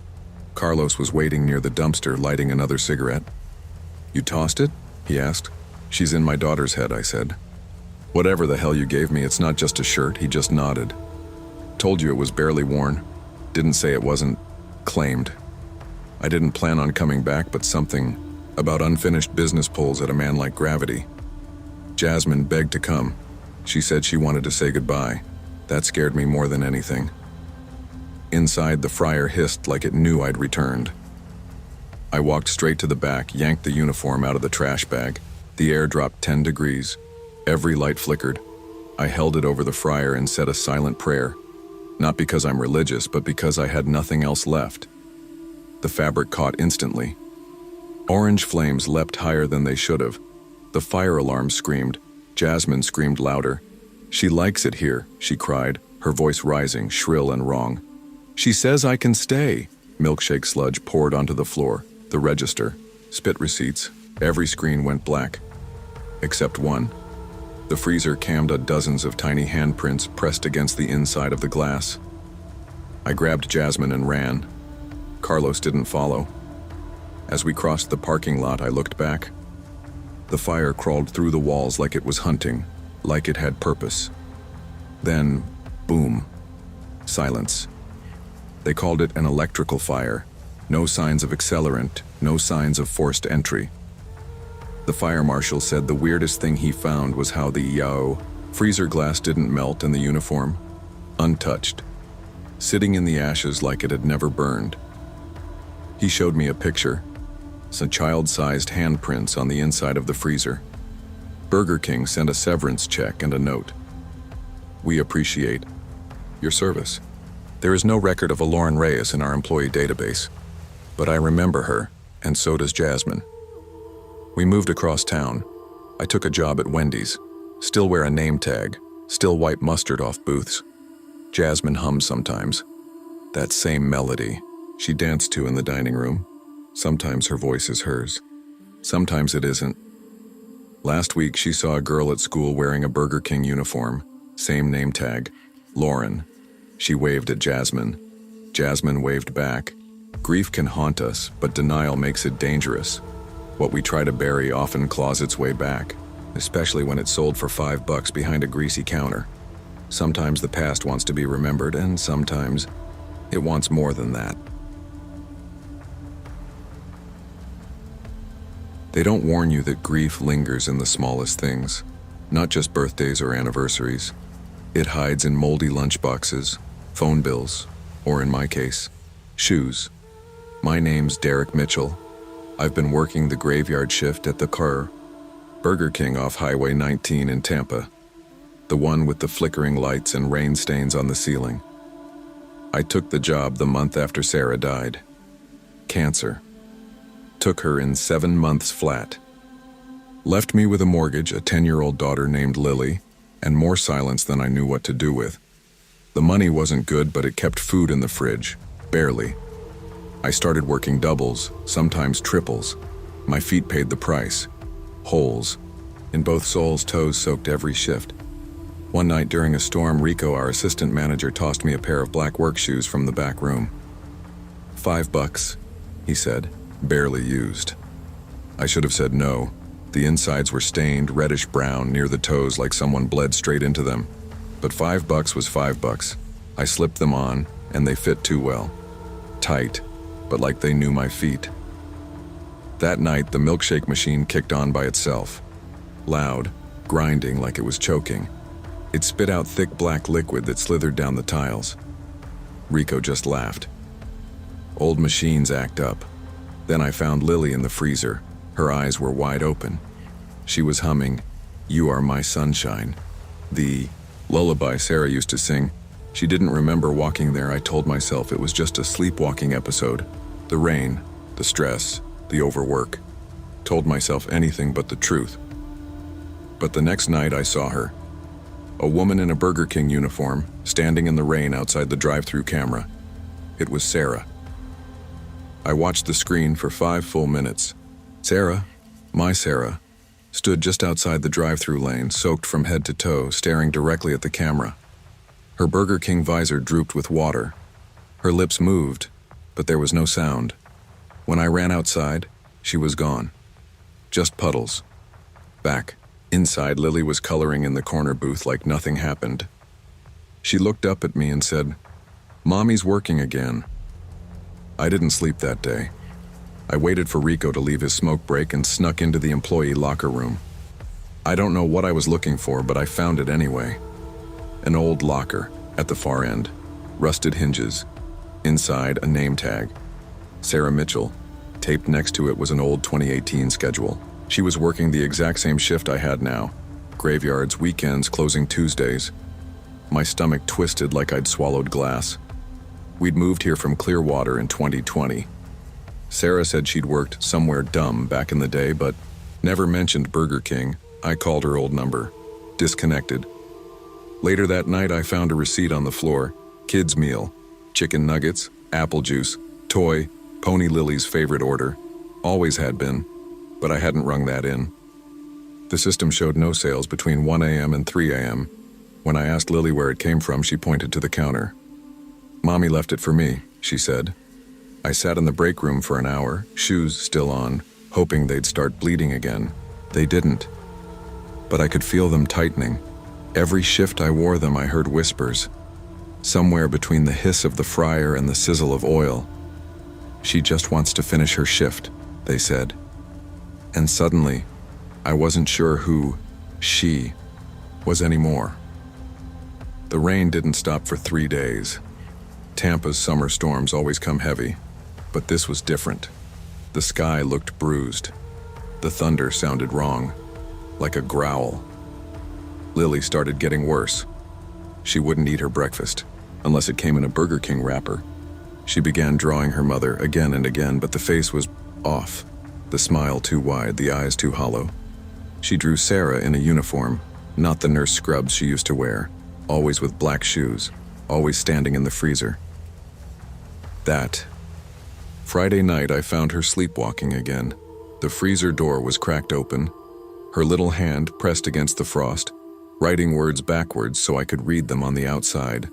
Carlos was waiting near the dumpster, lighting another cigarette. "You tossed it?" he asked. "She's in my daughter's head," I said. "Whatever the hell you gave me, it's not just a shirt," he just nodded. "Told you it was barely worn. Didn't say it wasn't claimed. I didn't plan on coming back, but something about unfinished business pulls at a man like gravity." Jasmine begged to come. She said she wanted to say goodbye. That scared me more than anything. Inside, the fryer hissed like it knew I'd returned. I walked straight to the back, yanked the uniform out of the trash bag. The air dropped 10 degrees. Every light flickered. I held it over the fryer and said a silent prayer. Not because I'm religious, but because I had nothing else left. The fabric caught instantly. Orange flames leapt higher than they should have. The fire alarm screamed. Jasmine screamed louder. "She likes it here," she cried, her voice rising, shrill and wrong. "She says I can stay." Milkshake sludge poured onto the floor, the register, spit receipts. Every screen went black, except one. The freezer cammed dozens of tiny handprints pressed against the inside of the glass. I grabbed Jasmine and ran. Carlos didn't follow. As we crossed the parking lot, I looked back. The fire crawled through the walls like it was hunting, like it had purpose. Then, boom. Silence. They called it an electrical fire. No signs of accelerant, no signs of forced entry. The fire marshal said the weirdest thing he found was how the freezer glass didn't melt in the uniform. Untouched. Sitting in the ashes like it had never burned. He showed me a picture. Some child-sized handprints on the inside of the freezer. Burger King sent a severance check and a note. "We appreciate your service. There is no record of a Lauren Reyes in our employee database, but I remember her, and so does Jasmine." We moved across town. I took a job at Wendy's. Still wear a name tag, still wipe mustard off booths. Jasmine hums sometimes. That same melody she danced to in the dining room. Sometimes her voice is hers. Sometimes it isn't. Last week she saw a girl at school wearing a Burger King uniform. Same name tag, Lauren. She waved at Jasmine. Jasmine waved back. Grief can haunt us, but denial makes it dangerous. What we try to bury often claws its way back, especially when it's sold for $5 behind a greasy counter. Sometimes the past wants to be remembered, and sometimes it wants more than that. They don't warn you that grief lingers in the smallest things, not just birthdays or anniversaries. It hides in moldy lunchboxes, phone bills, or in my case, shoes. My name's Derek Mitchell. I've been working the graveyard shift at the Burger King off Highway 19 in Tampa, the one with the flickering lights and rain stains on the ceiling. I took the job the month after Sarah died. Cancer. Took her in 7 months flat. Left me with a mortgage, a 10-year-old daughter named Lily, and more silence than I knew what to do with. The money wasn't good, but it kept food in the fridge, barely. I started working doubles, sometimes triples. My feet paid the price. Holes. In both soles, toes soaked every shift. One night during a storm, Rico, our assistant manager, tossed me a pair of black work shoes from the back room. $5, he said, barely used. I should have said no. The insides were stained, reddish-brown, near the toes like someone bled straight into them. But $5 was $5. I slipped them on, and they fit too well. Tight, but like they knew my feet. That night, the milkshake machine kicked on by itself. Loud, grinding like it was choking. It spit out thick black liquid that slithered down the tiles. Rico just laughed. Old machines act up. Then I found Lily in the freezer. Her eyes were wide open. She was humming, "You Are My Sunshine," the lullaby Sarah used to sing. She didn't remember walking there. I told myself it was just a sleepwalking episode. The rain, the stress, the overwork. Told myself anything but the truth. But the next night I saw her. A woman in a Burger King uniform, standing in the rain outside the drive-thru camera. It was Sarah. I watched the screen for 5 full minutes. Sarah, my Sarah, stood just outside the drive-thru lane, soaked from head to toe, staring directly at the camera. Her Burger King visor drooped with water. Her lips moved, but there was no sound. When I ran outside, she was gone. Just puddles. Back. Inside, Lily was coloring in the corner booth like nothing happened. She looked up at me and said, "Mommy's working again." I didn't sleep that day. I waited for Rico to leave his smoke break and snuck into the employee locker room. I don't know what I was looking for, but I found it anyway. An old locker at the far end, rusted hinges. Inside, a name tag. Sarah Mitchell. Taped next to it was an old 2018 schedule. She was working the exact same shift I had now. Graveyards, weekends, closing Tuesdays. My stomach twisted like I'd swallowed glass. We'd moved here from Clearwater in 2020. Sarah said she'd worked somewhere dumb back in the day, but never mentioned Burger King. I called her old number. Disconnected. Later that night, I found a receipt on the floor. Kids' meal. Chicken nuggets, apple juice, toy, Pony Lily's favorite order. Always had been, but I hadn't rung that in. The system showed no sales between 1 a.m. and 3 a.m. When I asked Lily where it came from, she pointed to the counter. "Mommy left it for me," she said. I sat in the break room for an hour, shoes still on, hoping they'd start bleeding again. They didn't. But I could feel them tightening. Every shift I wore them, I heard whispers. Somewhere between the hiss of the fryer and the sizzle of oil. "She just wants to finish her shift," they said. And suddenly, I wasn't sure who she was anymore. The rain didn't stop for 3 days. Tampa's summer storms always come heavy, but this was different. The sky looked bruised. The thunder sounded wrong, like a growl. Lily started getting worse. She wouldn't eat her breakfast, unless it came in a Burger King wrapper. She began drawing her mother again and again, but the face was off. The smile too wide, the eyes too hollow. She drew Sarah in a uniform, not the nurse scrubs she used to wear, always with black shoes, always standing in the freezer. That Friday night, I found her sleepwalking again. The freezer door was cracked open, her little hand pressed against the frost, writing words backwards so I could read them on the outside.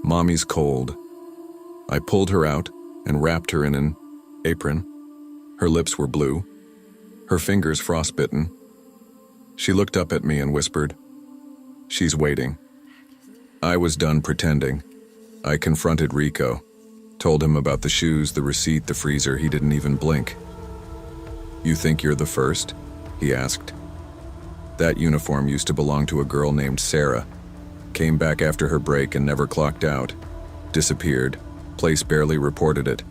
"Mommy's cold." I pulled her out and wrapped her in an apron. Her lips were blue, her fingers frostbitten. She looked up at me and whispered, "She's waiting." I was done pretending. I confronted Rico, told him about the shoes, the receipt, the freezer. He didn't even blink. "You think you're the first?" he asked. "That uniform used to belong to a girl named Sarah. Came back after her break and never clocked out. Disappeared. Place barely reported it.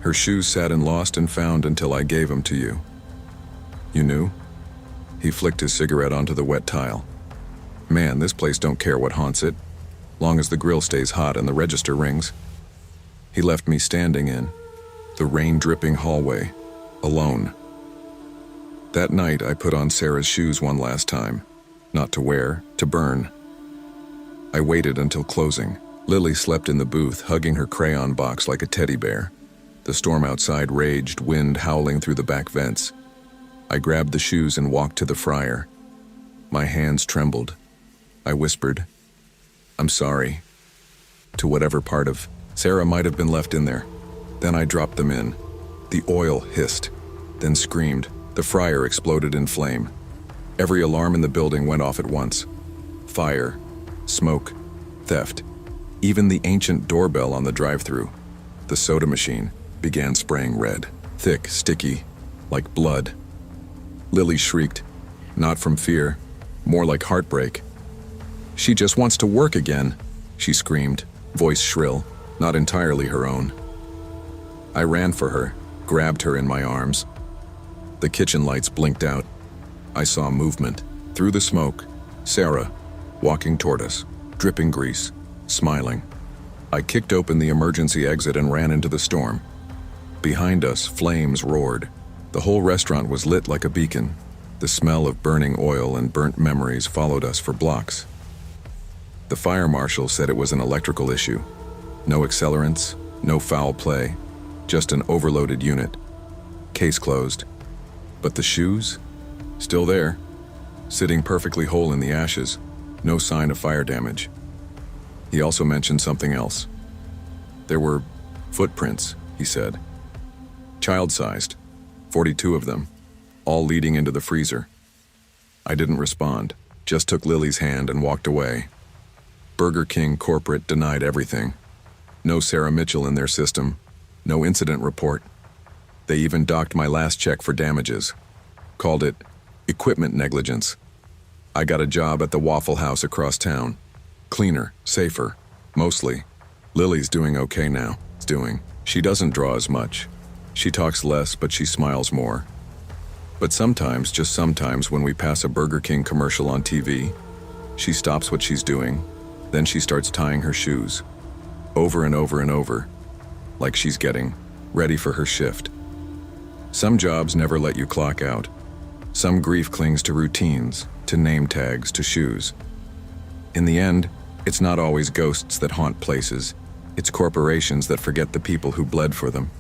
Her shoes sat in lost and found until I gave them to you. You knew? He flicked his cigarette onto the wet tile. Man, this place don't care what haunts it, long as the grill stays hot and the register rings. He left me standing in the rain-dripping hallway, alone. That night, I put on Sarah's shoes one last time. Not to wear, to burn. I waited until closing. Lily slept in the booth, hugging her crayon box like a teddy bear. The storm outside raged, wind howling through the back vents. I grabbed the shoes and walked to the fryer. My hands trembled. I whispered, "I'm sorry," to whatever part of Sarah might have been left in there. Then I dropped them in. The oil hissed, then screamed. The fryer exploded in flame. Every alarm in the building went off at once. Fire, smoke, theft. Even the ancient doorbell on the drive-thru, the soda machine, began spraying red, thick, sticky, like blood. Lily shrieked, not from fear, more like heartbreak. "She just wants to work again," she screamed, voice shrill, not entirely her own. I ran for her, grabbed her in my arms. The kitchen lights blinked out. I saw movement. Through the smoke, Sarah, walking toward us, dripping grease, smiling. I kicked open the emergency exit and ran into the storm. Behind us, flames roared. The whole restaurant was lit like a beacon. The smell of burning oil and burnt memories followed us for blocks. The fire marshal said it was an electrical issue. No accelerants, no foul play, just an overloaded unit. Case closed. But the shoes? Still there, sitting perfectly whole in the ashes, no sign of fire damage. He also mentioned something else. There were footprints, he said. Child-sized, 42 of them, all leading into the freezer. I didn't respond, just took Lily's hand and walked away. Burger King corporate denied everything. No Sarah Mitchell in their system, no incident report. They even docked my last check for damages. Called it equipment negligence. I got a job at the Waffle House across town. Cleaner, safer, mostly. Lily's doing okay now. She doesn't draw as much. She talks less, but she smiles more. But sometimes, just sometimes, when we pass a Burger King commercial on TV, she stops what she's doing, then she starts tying her shoes. Over and over and over, like she's getting ready for her shift. Some jobs never let you clock out. Some grief clings to routines, to name tags, to shoes. In the end, it's not always ghosts that haunt places. It's corporations that forget the people who bled for them.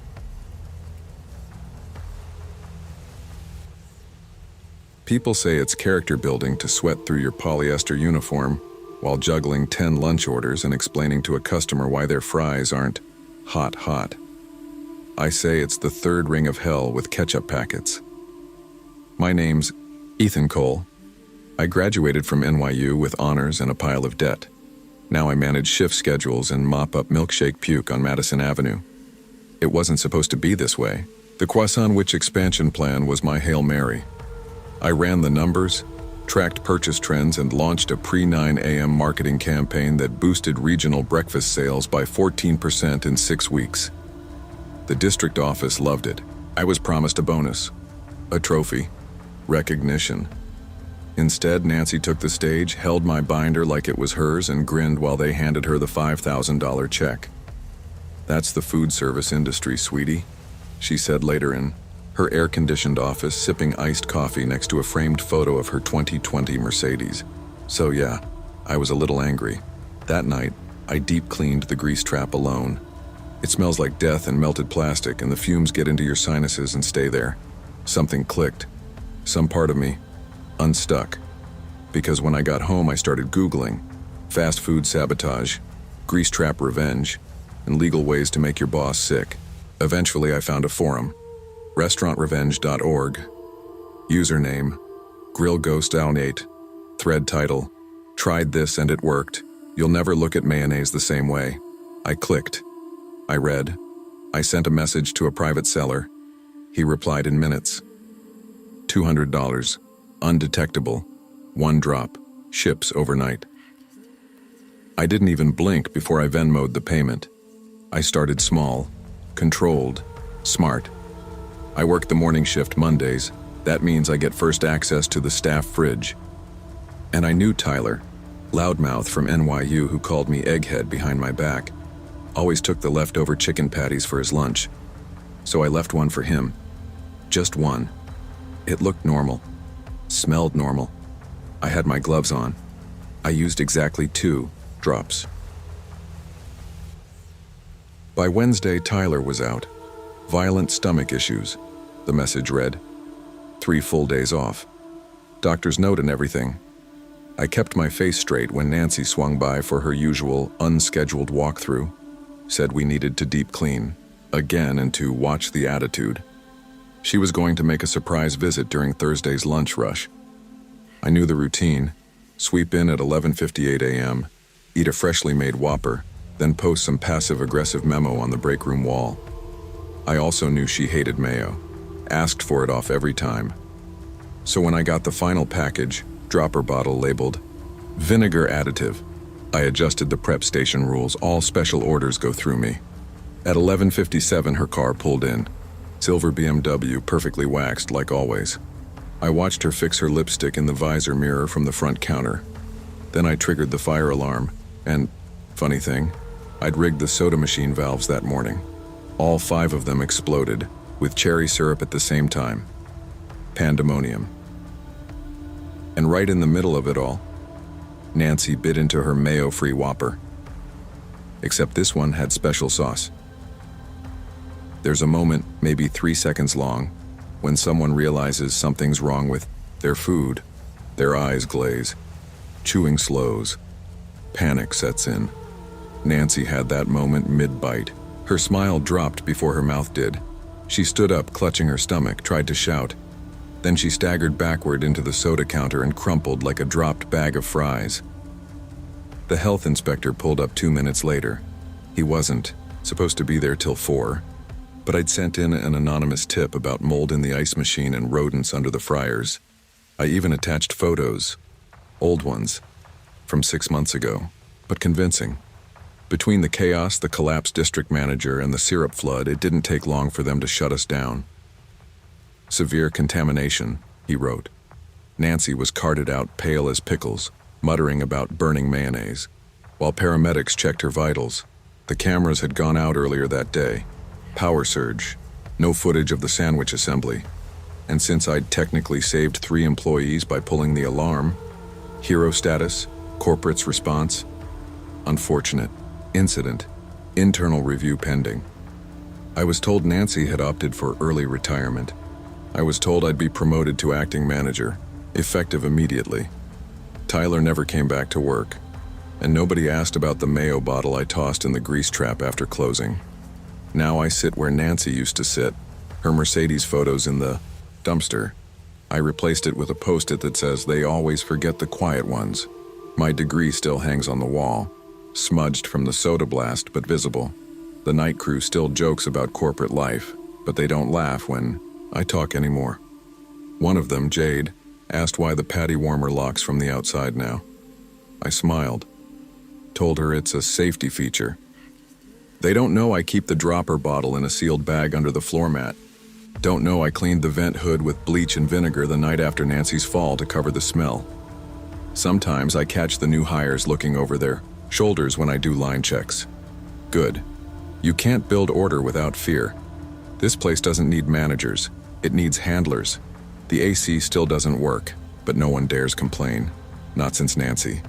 People say it's character building to sweat through your polyester uniform while juggling 10 lunch orders and explaining to a customer why their fries aren't hot. I say it's the third ring of hell with ketchup packets. My name's Ethan Cole. I graduated from NYU with honors and a pile of debt. Now I manage shift schedules and mop up milkshake puke on Madison Avenue. It wasn't supposed to be this way. The Croissant Witch expansion plan was my Hail Mary. I ran the numbers, tracked purchase trends, and launched a pre-9 a.m. marketing campaign that boosted regional breakfast sales by 14% in 6 weeks. The district office loved it. I was promised a bonus, a trophy, recognition. Instead, Nancy took the stage, held my binder like it was hers, and grinned while they handed her the $5,000 check. "That's the food service industry, sweetie," she said later in her air-conditioned office, sipping iced coffee next to a framed photo of her 2020 Mercedes. So yeah, I was a little angry. That night, I deep-cleaned the grease trap alone. It smells like death and melted plastic, and the fumes get into your sinuses and stay there. Something clicked. Some part of me unstuck. Because when I got home, I started Googling fast food sabotage, grease trap revenge, and legal ways to make your boss sick. Eventually, I found a forum, restaurantrevenge.org. Username, grillghost8. Thread title, "Tried this and it worked. You'll never look at mayonnaise the same way." I clicked. I read. I sent a message to a private seller. He replied in minutes. $200. Undetectable. 1 drop. Ships overnight. I didn't even blink before I Venmo'd the payment. I started small, controlled, smart. I work the morning shift Mondays. That means I get first access to the staff fridge. And I knew Tyler, loudmouth from NYU who called me egghead behind my back, always took the leftover chicken patties for his lunch. So I left one for him. Just one. It looked normal. Smelled normal. I had my gloves on. I used exactly 2 drops. By Wednesday, Tyler was out. Violent stomach issues, the message read. 3 full days off. Doctor's note and everything. I kept my face straight when Nancy swung by for her usual unscheduled walkthrough. Said we needed to deep clean, again, and to watch the attitude. She was going to make a surprise visit during Thursday's lunch rush. I knew the routine. Sweep in at 11:58 a.m., eat a freshly made Whopper, then post some passive-aggressive memo on the break room wall. I also knew she hated mayo, asked for it off every time. So when I got the final package, dropper bottle labeled vinegar additive, I adjusted the prep station rules. All special orders go through me. At 11:57, her car pulled in. Silver BMW, perfectly waxed like always. I watched her fix her lipstick in the visor mirror from the front counter. Then I triggered the fire alarm, and, funny thing, I'd rigged the soda machine valves that morning. All 5 of them exploded, with cherry syrup at the same time. Pandemonium. And right in the middle of it all, Nancy bit into her mayo-free Whopper. Except this one had special sauce. There's a moment, maybe 3 seconds long, when someone realizes something's wrong with their food. Their eyes glaze. Chewing slows. Panic sets in. Nancy had that moment mid-bite. Her smile dropped before her mouth did. She stood up, clutching her stomach, tried to shout. Then she staggered backward into the soda counter and crumpled like a dropped bag of fries. The health inspector pulled up 2 minutes later. He wasn't supposed to be there till 4, but I'd sent in an anonymous tip about mold in the ice machine and rodents under the fryers. I even attached photos, old ones, from 6 months ago, but convincing. Between the chaos, the collapsed district manager, and the syrup flood, it didn't take long for them to shut us down. Severe contamination, he wrote. Nancy was carted out pale as pickles, muttering about burning mayonnaise, while paramedics checked her vitals. The cameras had gone out earlier that day. Power surge, no footage of the sandwich assembly. And since I'd technically saved 3 employees by pulling the alarm, hero status, corporate's response, unfortunate, incident, internal review pending. I was told Nancy had opted for early retirement. I was told I'd be promoted to acting manager, effective immediately. Tyler never came back to work, and nobody asked about the mayo bottle I tossed in the grease trap after closing. Now I sit where Nancy used to sit, her Mercedes photos in the dumpster. I replaced it with a post-it that says, "They always forget the quiet ones." My degree still hangs on the wall, smudged from the soda blast but visible. The night crew still jokes about corporate life, but they don't laugh when I talk anymore. One of them, Jade, asked why the patty warmer locks from the outside now. I smiled, told her it's a safety feature. They don't know I keep the dropper bottle in a sealed bag under the floor mat. Don't know I cleaned the vent hood with bleach and vinegar the night after Nancy's fall to cover the smell. Sometimes I catch the new hires looking over their shoulders when I do line checks. Good. You can't build order without fear. This place doesn't need managers. It needs handlers. The AC still doesn't work, but no one dares complain. Not since Nancy.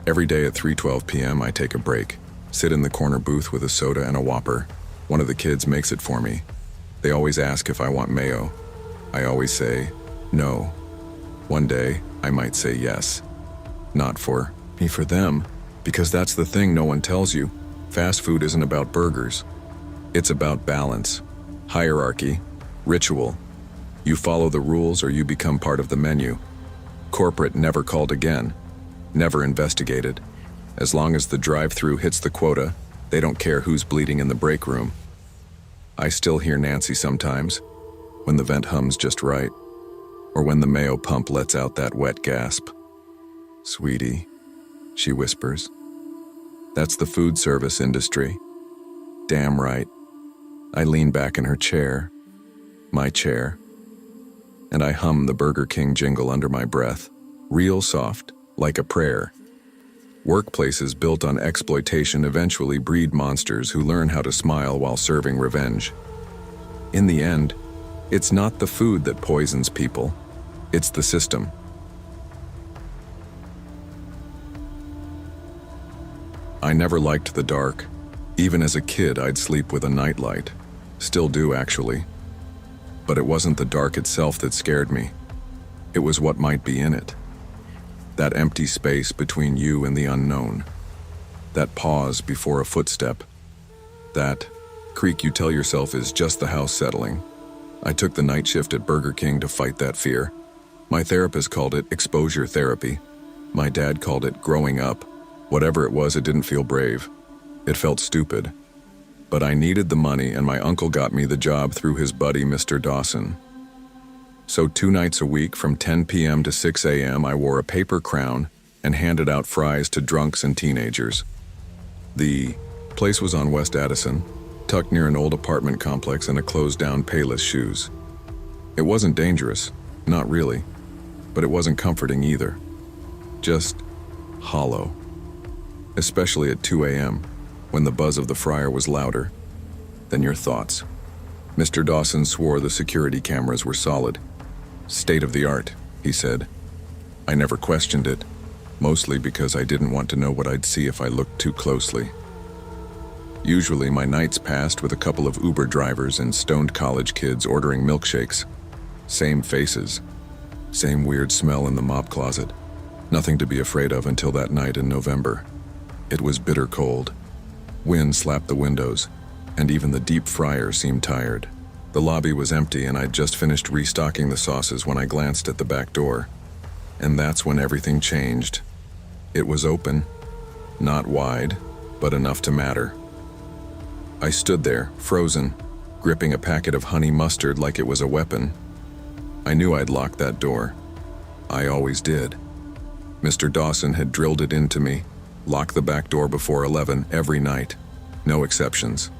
Every day at 3:12 p.m. I take a break. Sit in the corner booth with a soda and a Whopper. One of the kids makes it for me. They always ask if I want mayo. I always say, no. One day, I might say yes. Not for me, for them, because that's the thing no one tells you. Fast food isn't about burgers. It's about balance, hierarchy, ritual. You follow the rules or you become part of the menu. Corporate never called again, never investigated. As long as the drive-thru hits the quota, they don't care who's bleeding in the break room. I still hear Nancy sometimes, when the vent hums just right, or when the mayo pump lets out that wet gasp. "Sweetie," she whispers, That's the food service industry. Damn right. I lean back in her chair, my chair, and I hum the Burger King jingle under my breath, real soft, like a prayer. Workplaces built on exploitation eventually breed monsters who learn how to smile while serving revenge. In the end, it's not the food that poisons people, it's the system. I never liked the dark. Even as a kid, I'd sleep with a nightlight. Still do, actually. But it wasn't the dark itself that scared me. It was what might be in it. That empty space between you and the unknown. That pause before a footstep. That creak you tell yourself is just the house settling. I took the night shift at Burger King to fight that fear. My therapist called it exposure therapy. My dad called it growing up. Whatever it was, it didn't feel brave. It felt stupid. But I needed the money, and my uncle got me the job through his buddy, Mr. Dawson. So 2 nights a week from 10 p.m. to 6 a.m., I wore a paper crown and handed out fries to drunks and teenagers. The place was on West Addison, tucked near an old apartment complex and a closed-down Payless Shoes. It wasn't dangerous, not really, but it wasn't comforting either. Just hollow. Especially at 2 a.m., when the buzz of the fryer was louder than your thoughts. Mr. Dawson swore the security cameras were solid. State of the art, he said. I never questioned it, mostly because I didn't want to know what I'd see if I looked too closely. Usually my nights passed with a couple of Uber drivers and stoned college kids ordering milkshakes. Same faces, same weird smell in the mop closet. Nothing to be afraid of until that night in November. It was bitter cold. Wind slapped the windows, and even the deep fryer seemed tired. The lobby was empty, and I'd just finished restocking the sauces when I glanced at the back door. And that's when everything changed. It was open, not wide, but enough to matter. I stood there, frozen, gripping a packet of honey mustard like it was a weapon. I knew I'd locked that door. I always did. Mr. Dawson had drilled it into me. Lock the back door before 11 every night. No exceptions.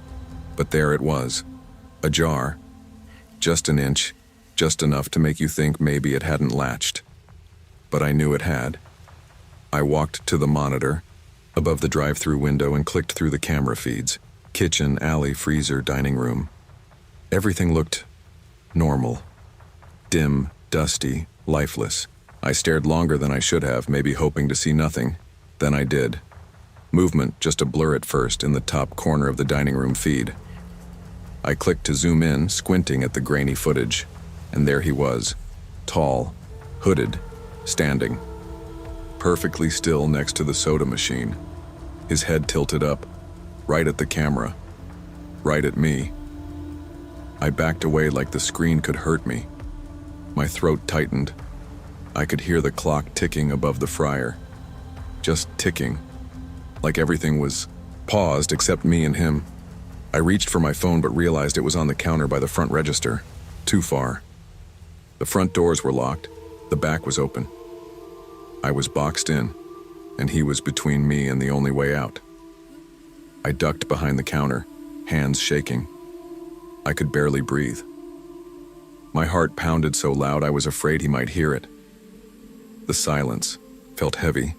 But there it was. Ajar. Just an inch. Just enough to make you think maybe it hadn't latched. But I knew it had. I walked to the monitor, above the drive-through window, and clicked through the camera feeds. Kitchen, alley, freezer, dining room. Everything looked normal. Dim, dusty, lifeless. I stared longer than I should have, maybe hoping to see nothing. Then I did. Movement, just a blur at first, in the top corner of the dining room feed. I clicked to zoom in, squinting at the grainy footage, and there he was, tall, hooded, standing, perfectly still next to the soda machine, his head tilted up, right at the camera, right at me. I backed away like the screen could hurt me. My throat tightened. I could hear the clock ticking above the fryer. Just ticking, like everything was paused except me and him. I reached for my phone but realized it was on the counter by the front register. Too far. The front doors were locked, the back was open. I was boxed in, and he was between me and the only way out. I ducked behind the counter, hands shaking. I could barely breathe. My heart pounded so loud I was afraid he might hear it. The silence felt heavy,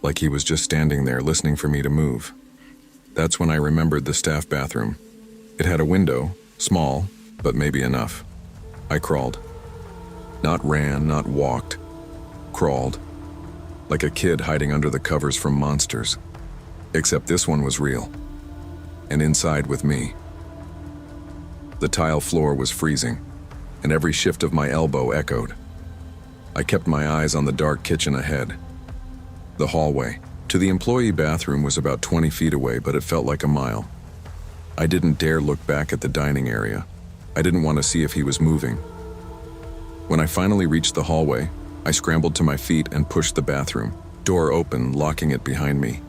like he was just standing there listening for me to move. That's when I remembered the staff bathroom. It had a window, small, but maybe enough. I crawled. Not ran, not walked. Crawled. Like a kid hiding under the covers from monsters. Except this one was real. And inside with me. The tile floor was freezing, and every shift of my elbow echoed. I kept my eyes on the dark kitchen ahead. The hallway to the employee bathroom was about 20 feet away, but it felt like a mile. I didn't dare look back at the dining area. I didn't want to see if he was moving. When I finally reached the hallway, I scrambled to my feet and pushed the bathroom. Door open, locking it behind me.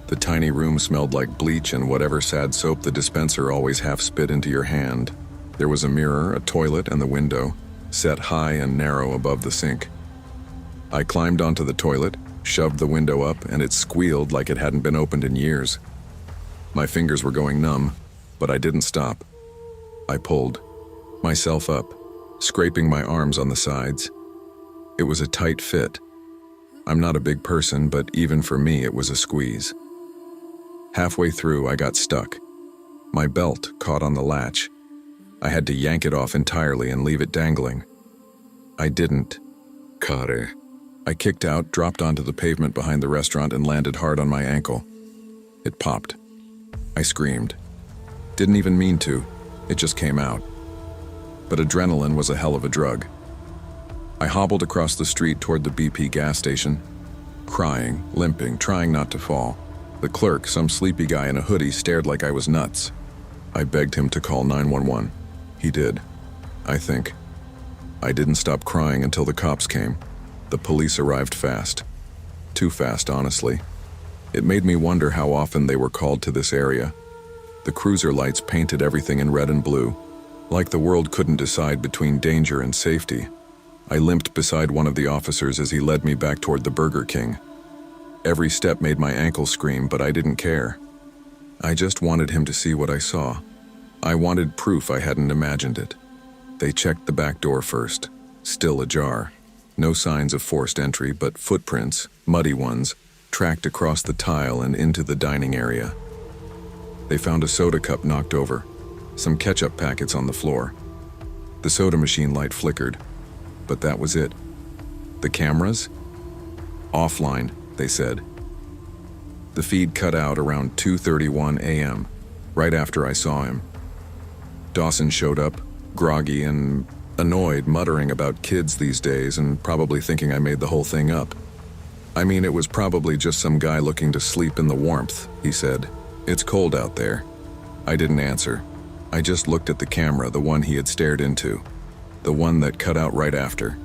The tiny room smelled like bleach and whatever sad soap the dispenser always half spit into your hand. There was a mirror, a toilet, and the window, set high and narrow above the sink. I climbed onto the toilet, shoved the window up, and it squealed like it hadn't been opened in years. My fingers were going numb, but I didn't stop. I pulled myself up, scraping my arms on the sides. It was a tight fit. I'm not a big person, but even for me it was a squeeze. Halfway through, I got stuck. My belt caught on the latch. I had to yank it off entirely and leave it dangling. I didn't. Kare. I kicked out, dropped onto the pavement behind the restaurant, and landed hard on my ankle. It popped. I screamed. Didn't even mean to. It just came out. But adrenaline was a hell of a drug. I hobbled across the street toward the BP gas station, crying, limping, trying not to fall. The clerk, some sleepy guy in a hoodie, stared like I was nuts. I begged him to call 911. He did, I think. I didn't stop crying until the cops came. The police arrived fast. Too fast, honestly. It made me wonder how often they were called to this area. The cruiser lights painted everything in red and blue, like the world couldn't decide between danger and safety. I limped beside one of the officers as he led me back toward the Burger King. Every step made my ankle scream, but I didn't care. I just wanted him to see what I saw. I wanted proof I hadn't imagined it. They checked the back door first, still ajar. No signs of forced entry, but footprints, muddy ones, tracked across the tile and into the dining area. They found a soda cup knocked over, some ketchup packets on the floor. The soda machine light flickered, but that was it. The cameras? Offline, they said. The feed cut out around 2:31 a.m., right after I saw him. Dawson showed up, groggy and annoyed, muttering about kids these days and probably thinking I made the whole thing up. I mean, it was probably just some guy looking to sleep in the warmth, he said. It's cold out there. I didn't answer. I just looked at the camera, the one he had stared into, the one that cut out right after.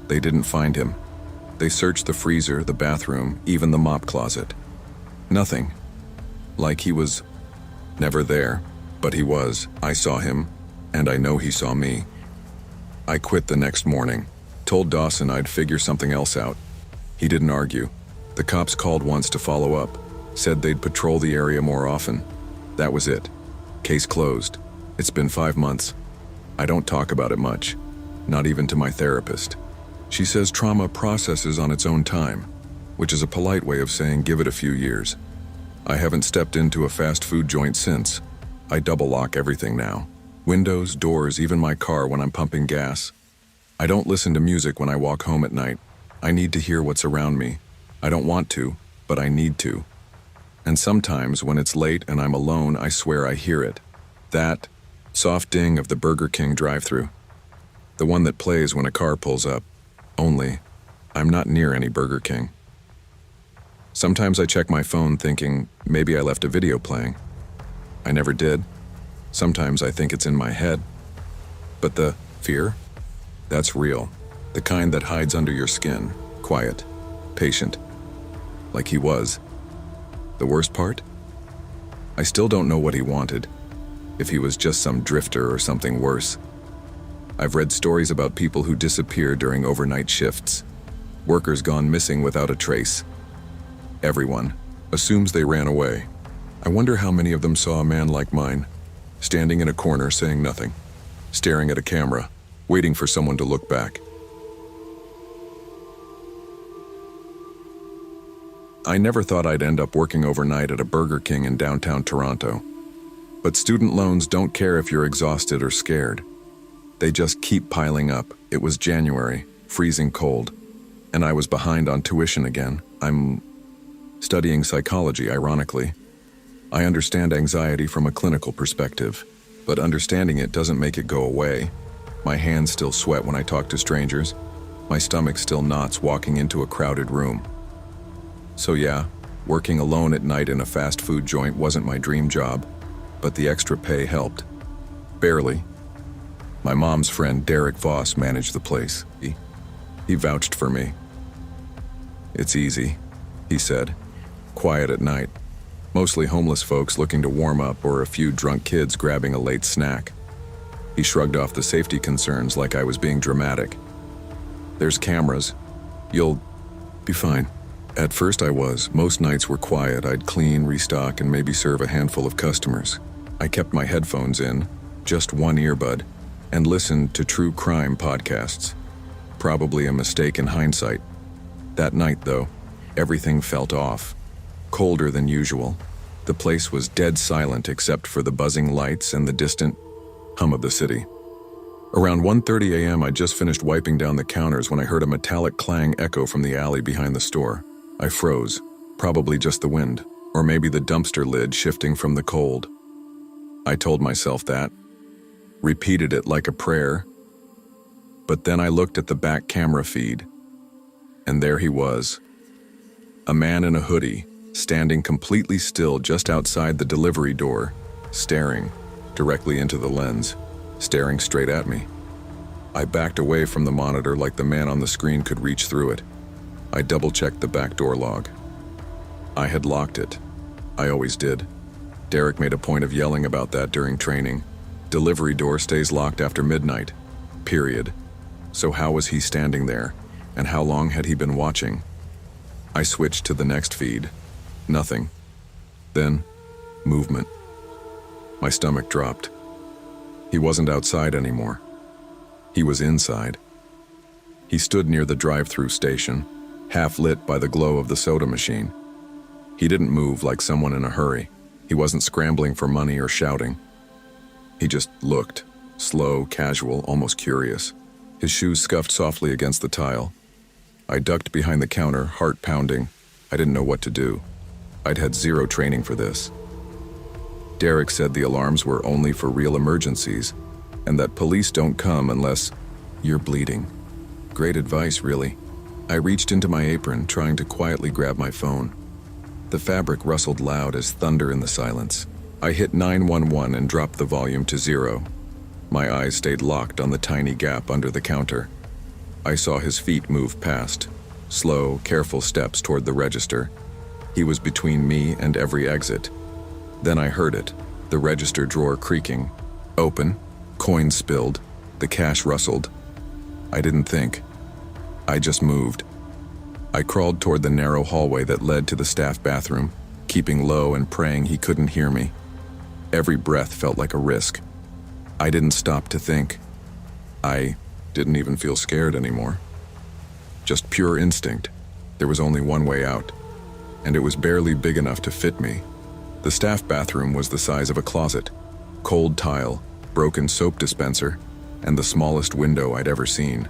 They didn't find him. They searched the freezer, the bathroom, even the mop closet. Nothing. Like he was never there, but he was. I saw him, and I know he saw me. I quit the next morning, told Dawson I'd figure something else out. He didn't argue. The cops called once to follow up, said they'd patrol the area more often. That was it. Case closed. It's been 5 months. I don't talk about it much, not even to my therapist. She says trauma processes on its own time, which is a polite way of saying give it a few years. I haven't stepped into a fast food joint since. I double lock everything now. Windows, doors, even my car when I'm pumping gas. I don't listen to music when I walk home at night. I need to hear what's around me. I don't want to, but I need to. And sometimes when it's late and I'm alone, I swear I hear it. That soft ding of the Burger King drive-thru. The one that plays when a car pulls up. Only, I'm not near any Burger King. Sometimes I check my phone thinking maybe I left a video playing. I never did. Sometimes I think it's in my head. But the fear? That's real. The kind that hides under your skin. Quiet. Patient. Like he was. The worst part? I still don't know what he wanted. If he was just some drifter or something worse. I've read stories about people who disappear during overnight shifts. Workers gone missing without a trace. Everyone assumes they ran away. I wonder how many of them saw a man like mine, standing in a corner saying nothing, staring at a camera, waiting for someone to look back. I never thought I'd end up working overnight at a Burger King in downtown Toronto. But student loans don't care if you're exhausted or scared. They just keep piling up. It was January, freezing cold, and I was behind on tuition again. I'm studying psychology, ironically. I understand anxiety from a clinical perspective, but understanding it doesn't make it go away. My hands still sweat when I talk to strangers. My stomach still knots walking into a crowded room. So yeah, working alone at night in a fast food joint wasn't my dream job, but the extra pay helped. Barely. My mom's friend Derek Voss managed the place. He vouched for me. It's easy, he said. Quiet at night. Mostly homeless folks looking to warm up or a few drunk kids grabbing a late snack. He shrugged off the safety concerns like I was being dramatic. There's cameras. You'll be fine. At first I was. Most nights were quiet. I'd clean, restock, and maybe serve a handful of customers. I kept my headphones in, just one earbud, and listened to true crime podcasts. Probably a mistake in hindsight. That night, though, everything felt off. Colder than usual. The place was dead silent except for the buzzing lights and the distant hum of the city. Around 1:30 a.m., I just finished wiping down the counters when I heard a metallic clang echo from the alley behind the store. I froze, probably just the wind, or maybe the dumpster lid shifting from the cold. I told myself that, repeated it like a prayer, but then I looked at the back camera feed, and there he was. A man in a hoodie, standing completely still just outside the delivery door, staring directly into the lens, staring straight at me. I backed away from the monitor like the man on the screen could reach through it. I double-checked the back door log. I had locked it. I always did. Derek made a point of yelling about that during training. Delivery door stays locked after midnight. Period. So how was he standing there? And how long had he been watching? I switched to the next feed. Nothing. Then, movement. My stomach dropped. He wasn't outside anymore. He was inside. He stood near the drive-through station, half lit by the glow of the soda machine. He didn't move like someone in a hurry. He wasn't scrambling for money or shouting. He just looked, slow, casual, almost curious. His shoes scuffed softly against the tile. I ducked behind the counter, heart pounding. I didn't know what to do. I'd had zero training for this. Derek said the alarms were only for real emergencies, and that police don't come unless you're bleeding. Great advice, really. I reached into my apron, trying to quietly grab my phone. The fabric rustled loud as thunder in the silence. I hit 911 and dropped the volume to 0. My eyes stayed locked on the tiny gap under the counter. I saw his feet move past, slow, careful steps toward the register. He was between me and every exit. Then I heard it, the register drawer creaking. Open, coins spilled, the cash rustled. I didn't think. I just moved. I crawled toward the narrow hallway that led to the staff bathroom, keeping low and praying he couldn't hear me. Every breath felt like a risk. I didn't stop to think. I didn't even feel scared anymore. Just pure instinct. There was only one way out, and it was barely big enough to fit me. The staff bathroom was the size of a closet, cold tile, broken soap dispenser, and the smallest window I'd ever seen.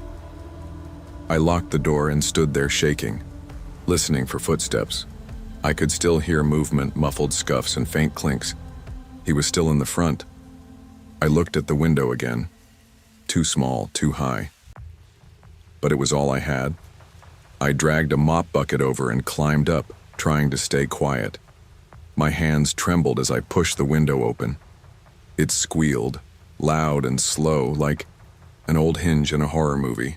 I locked the door and stood there shaking, listening for footsteps. I could still hear movement, muffled scuffs, and faint clinks. He was still in the front. I looked at the window again. Too small, too high. But it was all I had. I dragged a mop bucket over and climbed up, trying to stay quiet. My hands trembled as I pushed the window open. It squealed, loud and slow, like an old hinge in a horror movie.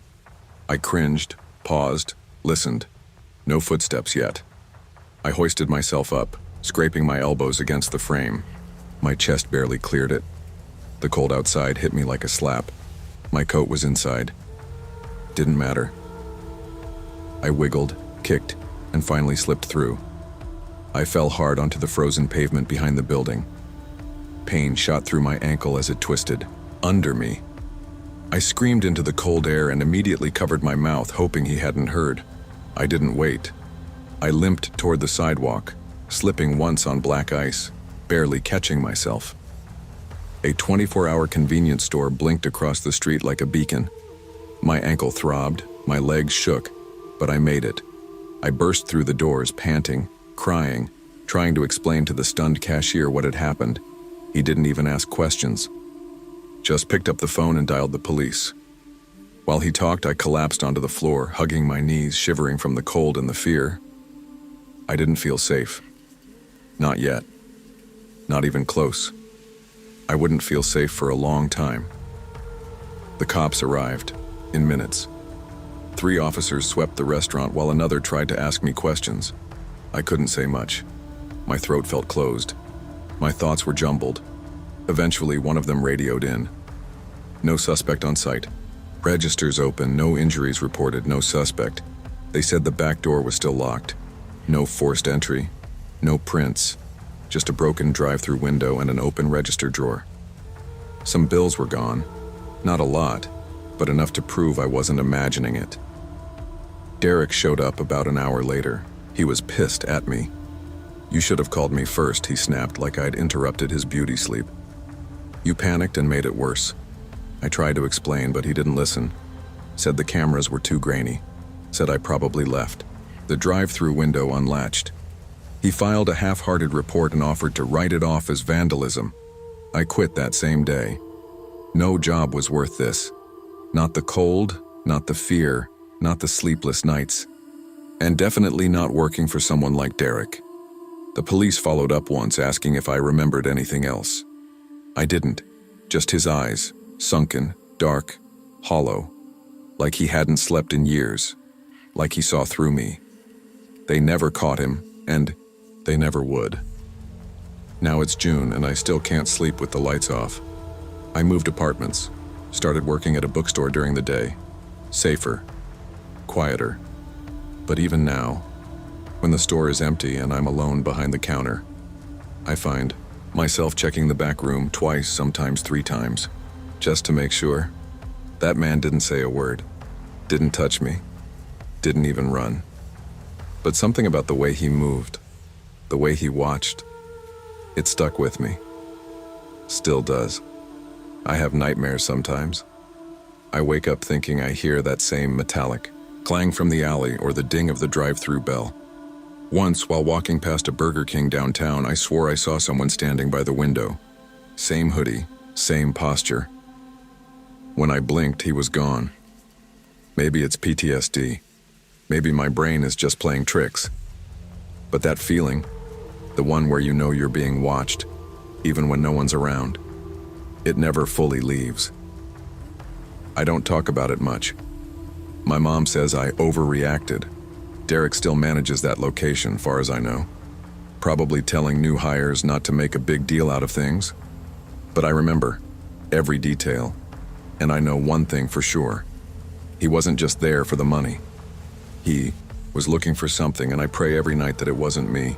I cringed, paused, listened. No footsteps yet. I hoisted myself up, scraping my elbows against the frame. My chest barely cleared it. The cold outside hit me like a slap. My coat was inside. Didn't matter. I wiggled, kicked, and finally slipped through. I fell hard onto the frozen pavement behind the building. Pain shot through my ankle as it twisted, under me. I screamed into the cold air and immediately covered my mouth, hoping he hadn't heard. I didn't wait. I limped toward the sidewalk, slipping once on black ice, barely catching myself. A 24-hour convenience store blinked across the street like a beacon. My ankle throbbed, my legs shook, but I made it. I burst through the doors, panting, crying, trying to explain to the stunned cashier what had happened. He didn't even ask questions. Just picked up the phone and dialed the police. While he talked, I collapsed onto the floor, hugging my knees, shivering from the cold and the fear. I didn't feel safe. Not yet. Not even close. I wouldn't feel safe for a long time. The cops arrived, in minutes. 3 officers swept the restaurant while another tried to ask me questions. I couldn't say much. My throat felt closed. My thoughts were jumbled. Eventually, one of them radioed in. No suspect on site. Registers open, no injuries reported, no suspect. They said the back door was still locked. No forced entry, no prints, just a broken drive-through window and an open register drawer. Some bills were gone, not a lot, but enough to prove I wasn't imagining it. Derek showed up about an hour later. He was pissed at me. "You should have called me first," he snapped like I'd interrupted his beauty sleep. "You panicked and made it worse." I tried to explain, but he didn't listen. Said the cameras were too grainy. Said I probably left. The drive-through window unlatched. He filed a half-hearted report and offered to write it off as vandalism. I quit that same day. No job was worth this. Not the cold, not the fear, not the sleepless nights. And definitely not working for someone like Derek. The police followed up once asking if I remembered anything else. I didn't. Just his eyes, sunken, dark, hollow. Like he hadn't slept in years. Like he saw through me. They never caught him, and they never would. Now it's June and I still can't sleep with the lights off. I moved apartments, started working at a bookstore during the day. Safer, quieter. But even now, when the store is empty and I'm alone behind the counter, I find myself checking the back room twice, sometimes 3 times, just to make sure. That man didn't say a word, didn't touch me, didn't even run. But something about the way he moved, the way he watched, it stuck with me. Still does. I have nightmares sometimes. I wake up thinking I hear that same metallic clang from the alley or the ding of the drive-through bell. Once, while walking past a Burger King downtown, I swore I saw someone standing by the window. Same hoodie, same posture. When I blinked, he was gone. Maybe it's PTSD. Maybe my brain is just playing tricks. But that feeling, the one where you know you're being watched, even when no one's around, it never fully leaves. I don't talk about it much. My mom says I overreacted. Derek still manages that location, far as I know. Probably telling new hires not to make a big deal out of things. But I remember every detail. And I know one thing for sure. He wasn't just there for the money. He was looking for something, and I pray every night that it wasn't me.